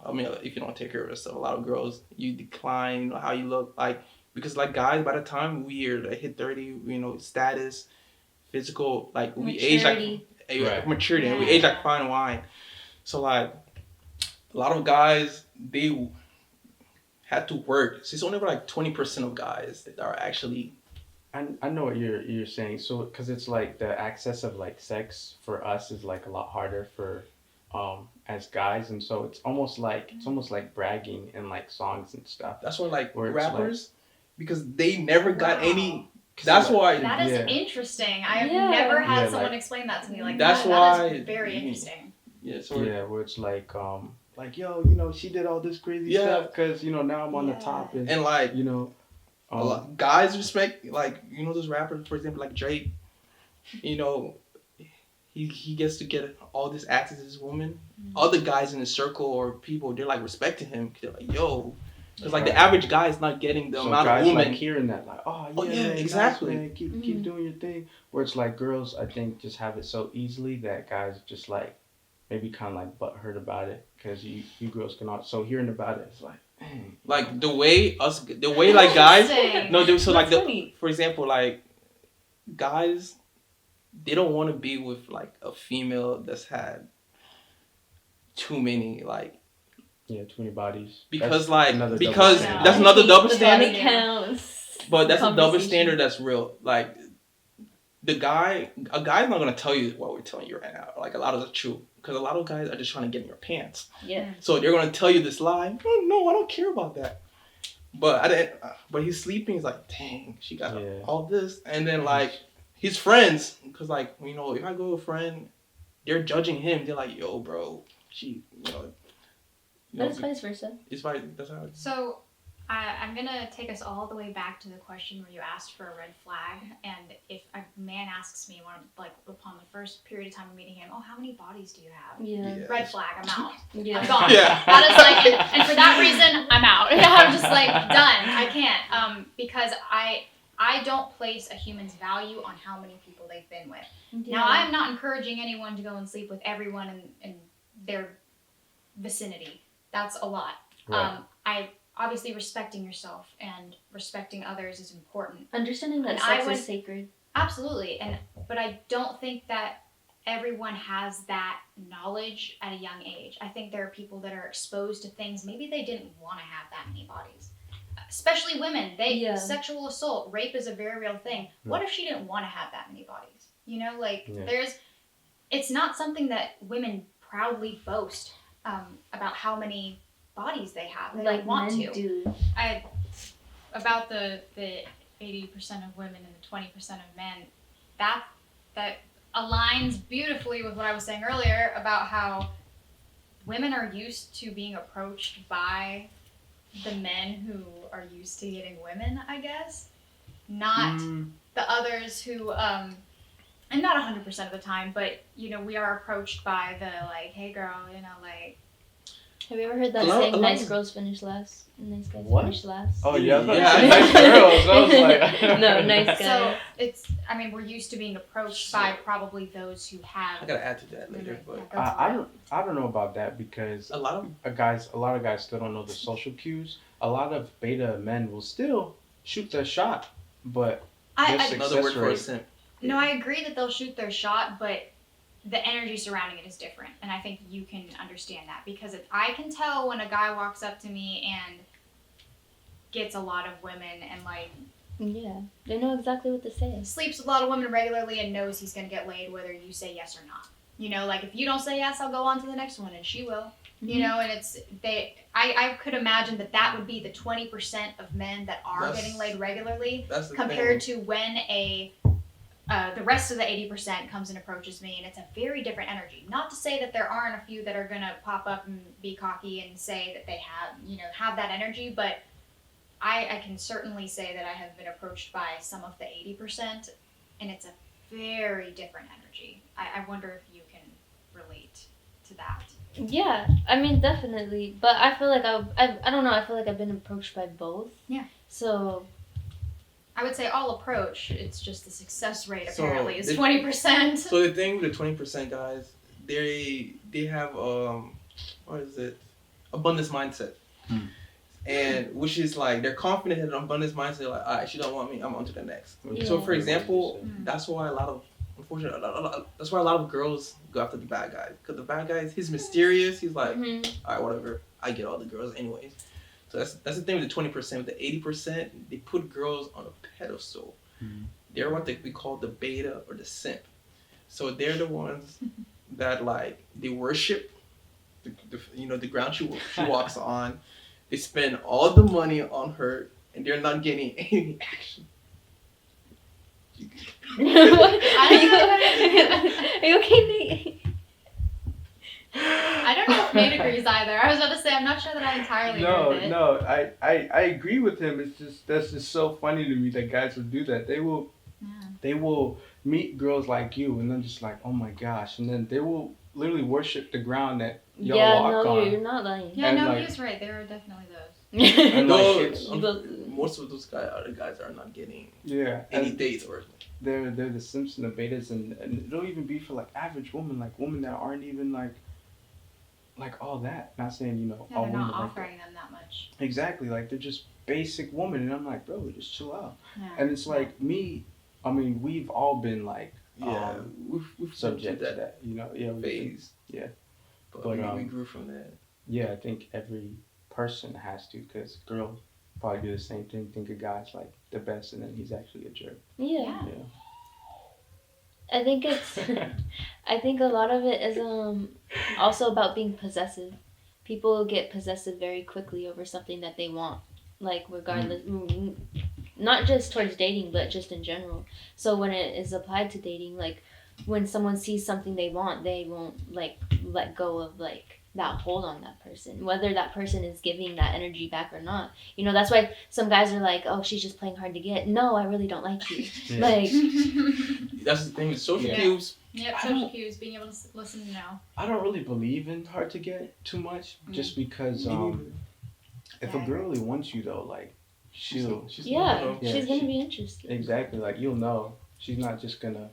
I mean, if you don't take care of yourself, a lot of girls, you decline, you know, how you look, like, because like guys, by the time we are like, hit 30, you know, status, physical, like we age like Maturity. Right. maturity, and we Yeah. age like fine wine. So like, a lot of guys, they had to work. So it's only like 20% of guys that are actually. I know what you're saying. So because it's like the access of like sex for us is like a lot harder for as guys, and so it's almost like bragging in like songs and stuff. That's why like Where it's rappers, because they never got Wow. any. That's why. That is Yeah. interesting. I've Yeah. never had Yeah, someone like- explain that to me. Like That's that why- is very interesting. Yeah. So Yeah, where it's like yo, you know, she did all this crazy Yeah. stuff because you know now I'm on the Yeah. top, and and like you know, a lot, guys respect like those rappers, for example, like Drake. You know, he gets to get all this access to this woman. Other guys in his circle or people, they're like respecting him. 'Cause they're like, yo, because like the Right. average guy is not getting the so amount guys of women. like hearing that, like, oh yeah, Oh, yeah, man, exactly. guys, man, keep Mhm. doing your thing. Where it's like girls, I think, just have it so easily that guys just like maybe kind of like butthurt about it because you girls can all. So hearing about it, it's like, dang. Like the way like guys. Interesting. No, so like That's the funny. for example, like guys, they don't want to be with like a female that's had too many like Yeah, 20 bodies. because That's like another because double standard. that's another double The standard. body counts. But that's a double Conversation. standard that's real. Like a guy's not gonna tell you what we're telling you right now. Like a lot of the truth, because a lot of guys are just trying to get in your pants. Yeah. So they're gonna tell you this lie. Oh no, I don't care about that. But but he's sleeping. He's like, dang, she got Yeah. all this, and then like his friends, because like you know, if I go with a friend, they're judging him. They're like, yo, bro, she, you know, But it's vice versa. it's like that's how. So I'm gonna take us all the way back to the question where you asked for a red flag, and if a man asks me, upon the first period of time of meeting him, oh, how many bodies do you have? Yeah. Yeah. Red flag, I'm out. Yeah. I'm gone. Yeah. That is like, and for that reason, I'm out. I'm just like done. I can't, because I don't place a human's value on how many people they've been with. Now, I'm not encouraging anyone to go and sleep with everyone in their vicinity. That's a lot. Right. I obviously respecting yourself and respecting others is important. Understanding that And I sex would- is sacred. Absolutely, but I don't think that everyone has that knowledge at a young age. I think there are people that are exposed to things maybe they didn't want to have that many bodies. Especially women. Yeah. Sexual assault, rape is a very real thing. What if she didn't want to have that many bodies? You know, like Yeah. it's not something that women proudly boast about how many bodies they have. They Like don't want men to. do. About the 80% of women and the 20% of men, that aligns beautifully with what I was saying earlier about how women are used to being approached by the men who are used to getting women, I guess, not the others who and not 100% of the time, but you know, we are approached by the like, hey girl, you know, like, Have you ever heard that A lot- saying, a lot nice of- girls finish last and nice guys What? finish last? Oh yeah, I was about to Yeah. say nice girls. I was like, No, nice guys. so it's, I mean, we're used to being approached by probably those who I have gotta add to that later, but I don't know about that because a lot of a lot of guys still don't know the social cues. A lot of beta men will still shoot their shot, but I, Yes, I another word success for a rate. simp. no, I agree that they'll shoot their shot, but the energy surrounding it is different, and I think you can understand that because I can tell when a guy walks up to me and gets a lot of women and like Yeah, they know exactly what to say. sleeps with a lot of women regularly and knows he's gonna get laid whether you say yes or not. You know, like if you don't say yes, I'll go on to the next one, and she will. You know, and I could imagine that would be the 20% of men that are That's- getting laid regularly That's the compared thing. to when the rest of the 80% comes and approaches me, and it's a very different energy. Not to say that there aren't a few that are gonna pop up and be cocky and say that they have that energy, but I can certainly say that I have been approached by some of the 80%, and it's a very different energy. I wonder if you can relate to that. Yeah, I mean definitely, but I feel like I don't know. I feel like I've been approached by both. Yeah. So I would say all approach. It's just the success rate So apparently is the- 20%. So the thing with the 20% guys, they have what is it? Abundance mindset. And which is like they're confident in an abundance mindset, like, alright, she don't want me, I'm on to the next. Yeah. So for example, Mm. that's why a lot of unfortunately, that's why a lot of girls go after the bad guy. Because the bad guy, he's mysterious. He's like, all right, whatever. I get all the girls anyways. So that's the thing with the 20%. With the 80%, they put girls on a pedestal. Mhm. They're what we call the beta or the simp. So they're the ones that like they worship the ground she walks on. They spend all the money on her, and they're not getting any action. Are you okay, Nate? I don't know if Nate agrees either. I was about to say, I'm not sure that I entirely agree with it. No, I agree with him. It's just that's just so funny to me that guys will do that. They will meet girls like you and then just like, oh my gosh, and then they will literally worship the ground that y'all walk on. You're not lying. Yeah, And, no, like- he was right. There are definitely those. And like, No, it's, most of those other guys are not getting yeah, any and dates or they're the simps and the betas, and it'll even be for like average women, like women that aren't even like all that. Not saying Yeah, all they're women not like offering them that much. that. Exactly, like they're just basic women, and I'm like, bro, just chill out. Yeah. And it's like me. I mean, we've all been like we've subject to that that, Yeah, we've been- phase. yeah. But, But, we grew from that. Yeah, I think every person has to, because girls probably do the same thing. Think a guy's like the best, and then he's actually a jerk. Yeah. Yeah. I think it's. I think a lot of it is also about being possessive. People get possessive very quickly over something that they want, like regardless, not just towards dating, but just in general. So when it is applied to dating, like when someone sees something they want, they won't like let go of like that hold on that person, whether that person is giving that energy back or not. That's why some guys are like, oh, she's just playing hard to get. No, I really don't like you. Yeah. Like, That's the thing with social Yeah. cues. Yep, I social don't- cues, being able to listen to know. I don't really believe in hard to get too much, just because Me neither. if a girl really wants you though, like she'll She's yeah, Yeah, she's gonna she- be interested. exactly, like you'll know. She's not just gonna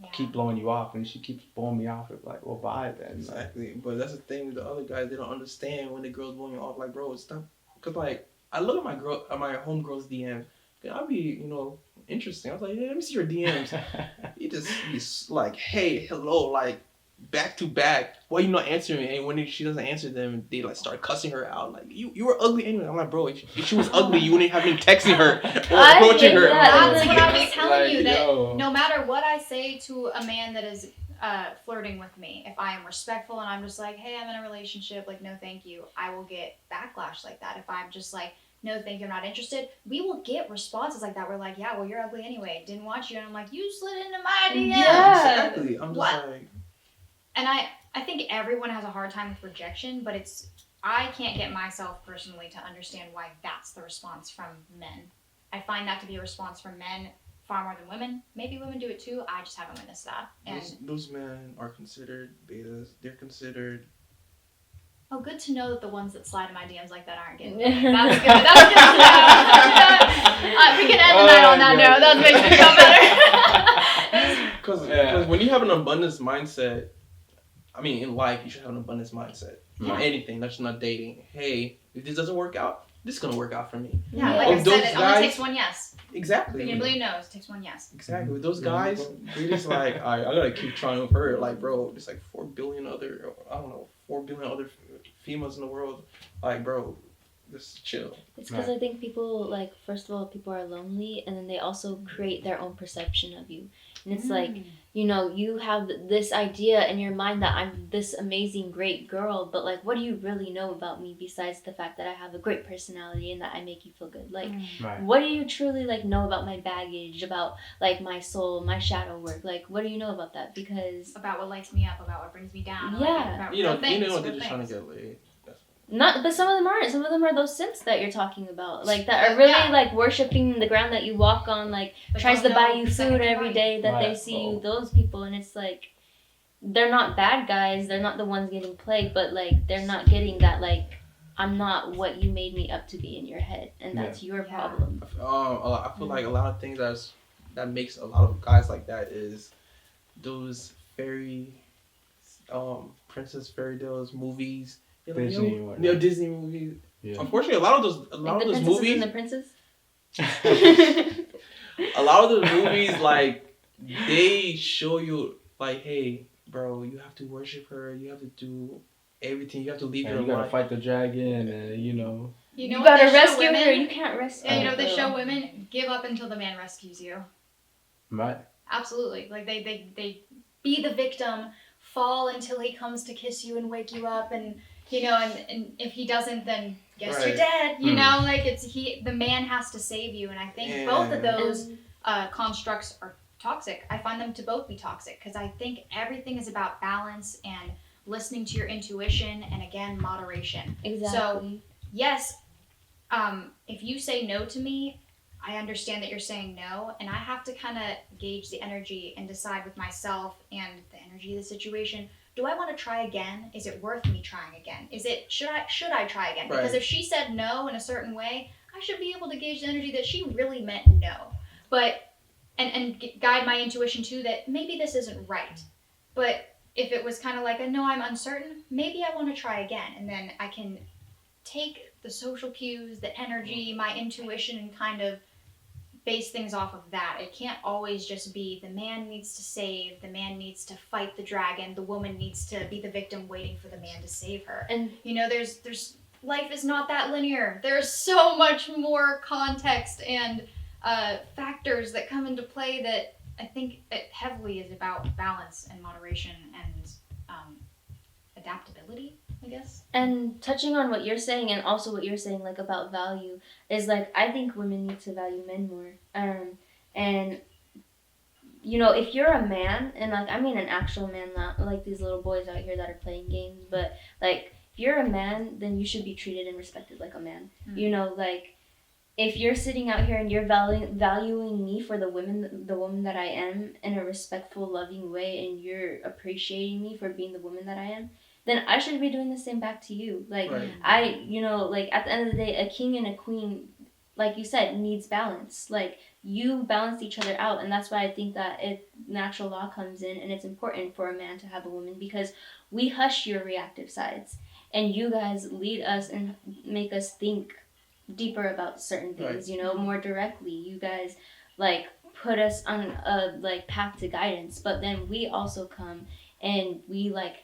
Yeah. keep blowing you off, and she keeps blowing me off. It's like, well, bye then. Like, Exactly, but that's the thing with the other guys. They don't understand when the girl's blowing you off. Like, bro, it's not. Cause like I look at my homegirl's DM. I'll be interesting. I was like, yeah, let me see your DMs. You just be like, hey, hello, like back to back. Why you not answering me? And when she doesn't answer them, they like start cussing her out. Like you were ugly anyway. I'm like, bro, if she was ugly, you wouldn't have been texting her or I approaching hate her. that. That's what I was telling Like, you, that yo. no matter what I say to a man that is flirting with me, if I am respectful and I'm just like, hey, I'm in a relationship, like, no thank you, I will get backlash like that. If I'm just like, no thank you, I'm not interested, we will get responses like that. We're like, yeah, well, you're ugly anyway, didn't want you. And I'm like, you slid into my DM. Yeah. Exactly. I'm just What? like, And I think everyone has a hard time with rejection, but I can't get myself personally to understand why that's the response from men. I find that to be a response from men far more than women. Maybe women do it too. I just haven't witnessed that. And those men are considered betas. They're considered. oh, good to know that the ones that slide in my DMs like that aren't getting. That's good. That's good to know. We can end the night on that note. That makes me feel better. Because when you have an abundance mindset, I mean, in life, you should have an abundance mindset. Yeah. Anything, that's not dating. Hey, if this doesn't work out, this is gonna work out for me. Yeah, Yeah. like I Of those said, it only guys- takes one yes. Exactly. Beginning no, it takes one yes. Exactly. With those guys, they just like, I gotta keep trying with her. Like, bro, there's like 4 billion other females in the world. Like, bro, just chill. It's because I think people, like, first of all, people are lonely, and then they also create their own perception of you. And it's like, you have this idea in your mind that I'm this amazing, great girl, but, like, what do you really know about me besides the fact that I have a great personality and that I make you feel good? Like, Right. what do you truly, like, know about my baggage, about, like, my soul, my shadow work? Like, what do you know about that? Because About what lights me up, about what brings me down. Yeah. Like, about You know, real things, they're real just trying to things. get laid. but some of them aren't. Some of them are those simps that you're talking about, like, that are really Yeah. like worshiping the ground that you walk on, like But tries to don't buy know you second food and every right. day. That they Right. see you, those people, and it's like they're not bad guys. They're not the ones getting plagued, but like they're not getting that like I'm not what you made me up to be in your head, and that's your Yeah. problem. I feel like a lot of things that makes a lot of guys like that is those princess fairy tales movies. They're like, Disney yo, or yeah, Disney movies. Yeah. Unfortunately, a lot of those Like the movies, and the princes. a lot of those movies like they show you like, hey, bro, you have to worship her. You have to do everything. You have to leave And your you gotta life. fight the dragon, and You You know what gotta they show rescue women? her. You can't rescue Yeah, her. you know what they girl. show women? Give up until the man rescues you. right? Absolutely. Like they be the victim, fall until he comes to kiss you and wake you up, and and if he doesn't, then guess you're Right. dead. You Mm. know, like the man has to save you, and I think both of Yeah. those And constructs are toxic. I find them to both be toxic because I think everything is about balance and listening to your intuition, and again, moderation. exactly. Yes, if you say no to me, I understand that you're saying no, and I have to kind of gauge the energy and decide with myself and the energy of the situation. Do I want to try again? Is it worth me trying again? Should I try again? Because Right. if she said no in a certain way, I should be able to gauge the energy that she really meant no. But and guide my intuition too that maybe this isn't right. But if it was kind of like a no, I'm uncertain, maybe I want to try again, and then I can take the social cues, the energy, my intuition, and kind of base things off of that. It can't always just be the man needs to save, the man needs to fight the dragon, the woman needs to be the victim waiting for the man to save her. And There's life is not that linear. There's so much more context and factors that come into play that I think it heavily is about balance and moderation and adaptability, I guess. And touching on what you're saying, and also what you're saying, like about value, is like I think women need to value men more. And if you're a man, and like I mean an actual man, not like these little boys out here that are playing games, but like if you're a man, then you should be treated and respected like a man. Like if you're sitting out here and you're valuing me for the woman that I am in a respectful, loving way, and you're appreciating me for being the woman that I am, then I should be doing the same back to you. Like Right. like at the end of the day, a king and a queen, like you said, needs balance. Like you balance each other out, and that's why I think that natural law comes in, and it's important for a man to have a woman because we hush your reactive sides, and you guys lead us and make us think deeper about certain things, more directly. You guys like put us on a like path to guidance, but then we also come and we like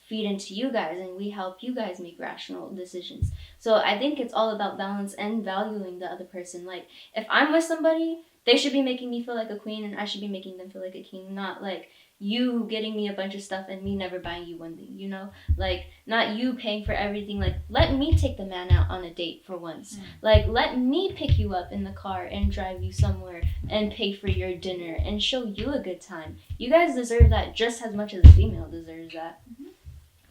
feed into you guys and we help you guys make rational decisions. So I think it's all about balance and valuing the other person. Like if I'm with somebody, they should be making me feel like a queen and I should be making them feel like a king, not like you getting me a bunch of stuff and me never buying you one thing, like not you paying for everything. Like let me take the man out on a date for once. Like let me pick you up in the car and drive you somewhere and pay for your dinner and show you a good time. You guys deserve that just as much as a female deserves that.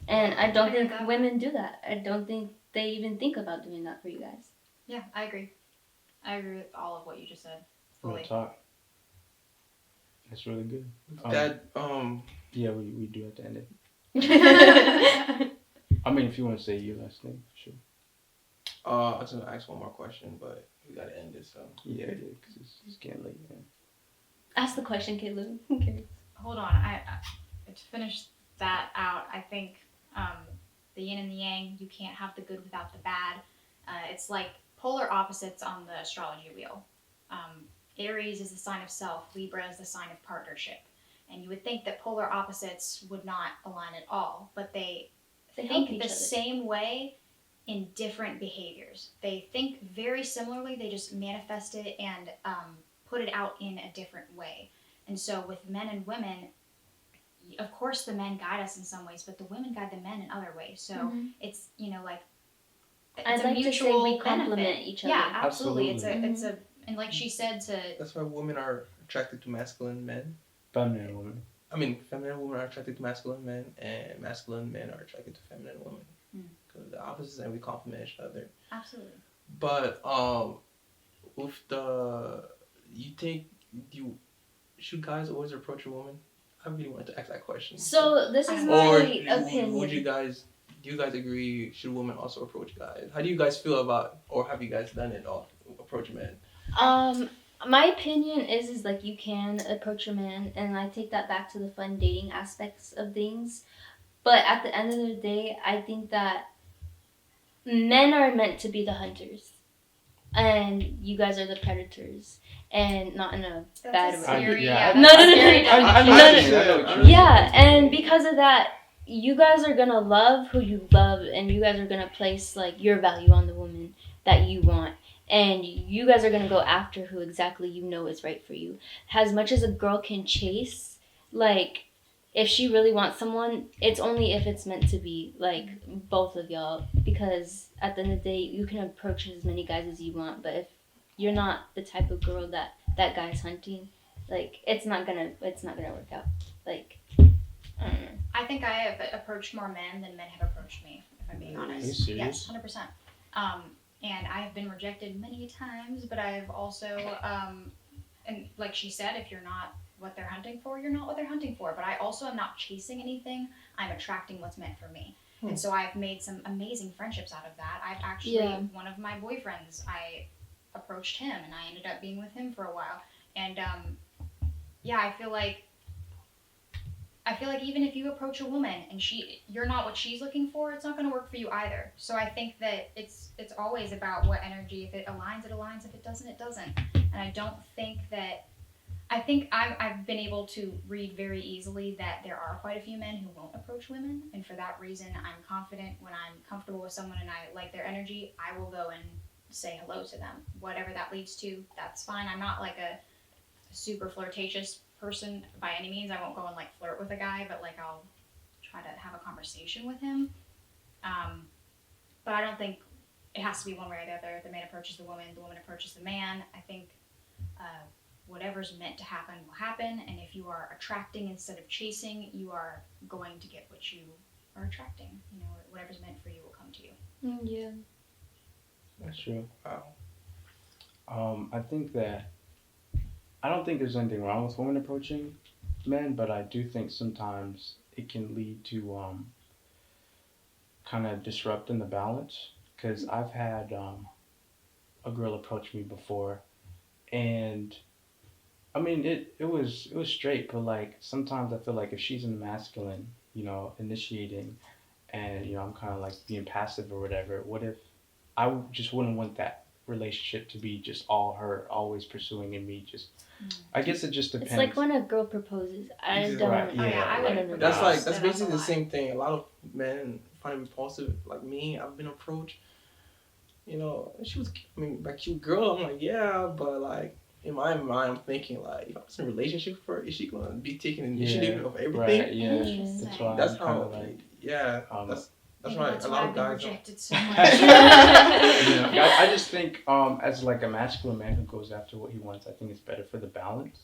And I don't think women do that. I don't think they even think about doing that for you guys. Yeah, I agree. I agree with all of what you just said. Real Fully. talk. That's really good. That Yeah, we do have to end it. I mean, if you want to say your last name, sure. I was gonna ask one more question, but we gotta end this. So Yeah, because it's getting late. Yeah. Ask the question, Caleb. Who cares? Hold on. I to finish that out, I think the yin and the yang, you can't have the good without the bad. It's like polar opposites on the astrology wheel. Aries is the sign of self, Libra is the sign of partnership. And you would think that polar opposites would not align at all, but they They help think each the other. same way in different behaviors. They think very similarly, they just manifest it and put it out in a different way. And so with men and women, of course the men guide us in some ways, but the women guide the men in other ways. So it's, like, it's I'd a like to say mutual we complement benefit. each other. Yeah, absolutely. Absolutely. It's a, and like she said, that's why women are attracted to masculine men. Feminine woman. I mean, feminine women are attracted to masculine men, and masculine men are attracted to feminine women. Because the opposites, and we complement each other. absolutely. But with you think should guys always approach a woman? I really wanted to ask that question. So this is Or my Or opinion. do you guys agree? Should women also approach guys? How do you guys feel about, or have you guys done it all? Approach men. My opinion is like you can approach a man, and I take that back to the fun dating aspects of things. But at the end of the day, I think that men are meant to be the hunters. and you guys are the predators, and not in a bad way. Scary, yeah, yeah. No, that's no, a no, scary no, I definition. know no, what no. you mean. I know what you mean. Yeah, and because of that, you guys are gonna love who you love, and you guys are gonna place like your value on the woman that you want, and you guys are gonna go after who exactly you know is right for you. As much as a girl can chase, like if she really wants someone, it's only if it's meant to be, like both of y'all. Because at the end of the day, you can approach as many guys as you want, but if you're not the type of girl that guy's hunting, like it's not gonna work out. Like I don't know. I think I have approached more men than men have approached me, if I'm being honest. Are you serious? Yes, 100%. And I have been rejected many times, but I've also, and like she said, if you're not what they're hunting for, you're not what they're hunting for. But I also am not chasing anything. I'm attracting what's meant for me. And so I've made some amazing friendships out of that. I've actually, one of my boyfriends, I approached him and I ended up being with him for a while. And yeah, I feel like even if you approach a woman and you're not what she's looking for, it's not going to work for you either. So I think that it's always about what energy. If it aligns, it aligns. If it doesn't, it doesn't. And I don't think that. I think I've been able to read very easily that there are quite a few men who won't approach women, and for that reason, I'm confident when I'm comfortable with someone and I like their energy, I will go and say hello to them. Whatever that leads to, that's fine. I'm not like a super flirtatious person by any means. I won't go and like flirt with a guy, but like I'll try to have a conversation with him. But I don't think it has to be one way or the other. The man approaches the woman approaches the man. I think whatever's meant to happen will happen, and if you are attracting instead of chasing, you are going to get what you are attracting. You know, whatever's meant for you will come to you. Yeah. That's true. Wow. I think that I don't think there's anything wrong with women approaching men, but I do think sometimes it can lead to kind of disrupting the balance. Because I've had a girl approach me before, and I mean it was straight, but like sometimes I feel like if she's in the masculine, initiating, and I'm kind of like being passive or whatever. What if I just wouldn't want that relationship to be just all her always pursuing and me just. I guess it just depends. It's like when a girl proposes. I don't. Right, yeah. I wouldn't know. propose. That's basically the same thing. A lot of men find it repulsive. Like me, I've been approached. She was a girl. I'm like, yeah, but like in my mind, I'm thinking like, if I was in a relationship with her, is she gonna be taking initiative of everything? Right, yeah. Interesting. That's why. That's I'm kinda how. like, That's Maybe right. That's A why lot I've of been guys. Don't. rejected so much. I just think as like a masculine man who goes after what he wants, I think it's better for the balance.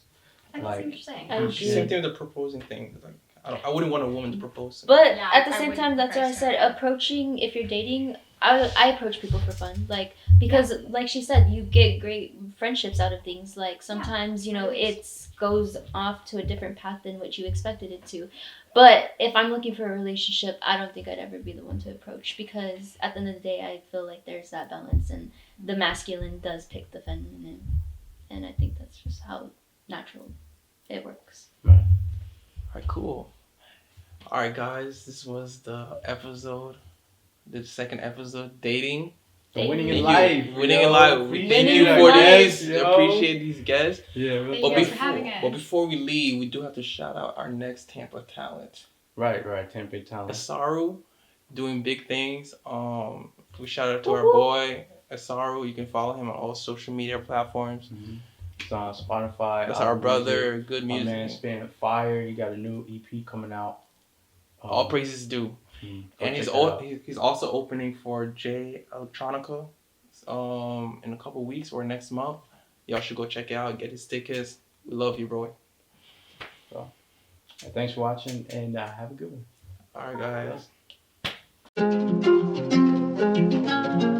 I see what you're saying. I agree. Same thing with the proposing thing. Like, I wouldn't want a woman to propose to me. But Yeah, at the I same wouldn't time, that's what I prefer said. Approaching, if you're dating, I approach people for fun, like because like she said, you get great friendships out of things. Like sometimes it goes off to a different path than what you expected it to. But if I'm looking for a relationship, I don't think I'd ever be the one to approach, because at the end of the day, I feel like there's that balance, and the masculine does pick the feminine, and I think that's just how natural it works. All right, cool. All right, guys, this was the second episode, dating. The winning in Thank life. you. Winning in life. Appreciate Thank Winning you in for life, this. yo. Appreciate these guests. Yeah. Thank But you guys for having us. before we leave, we do have to shout out our next Tampa talent. Right. Tampa talent. Asaru, doing big things. We shout out to our boy Asaru. You can follow him on all social media platforms. It's on Spotify. That's Apple our brother. Music. Good My music. man spitting fire. He got a new EP coming out. All praises due. Go And check it out. he's also opening for J Electronica in a couple weeks or next month. Y'all should go check it out, get his tickets. We love you, bro. Thanks for watching, and have a good one. All right, guys.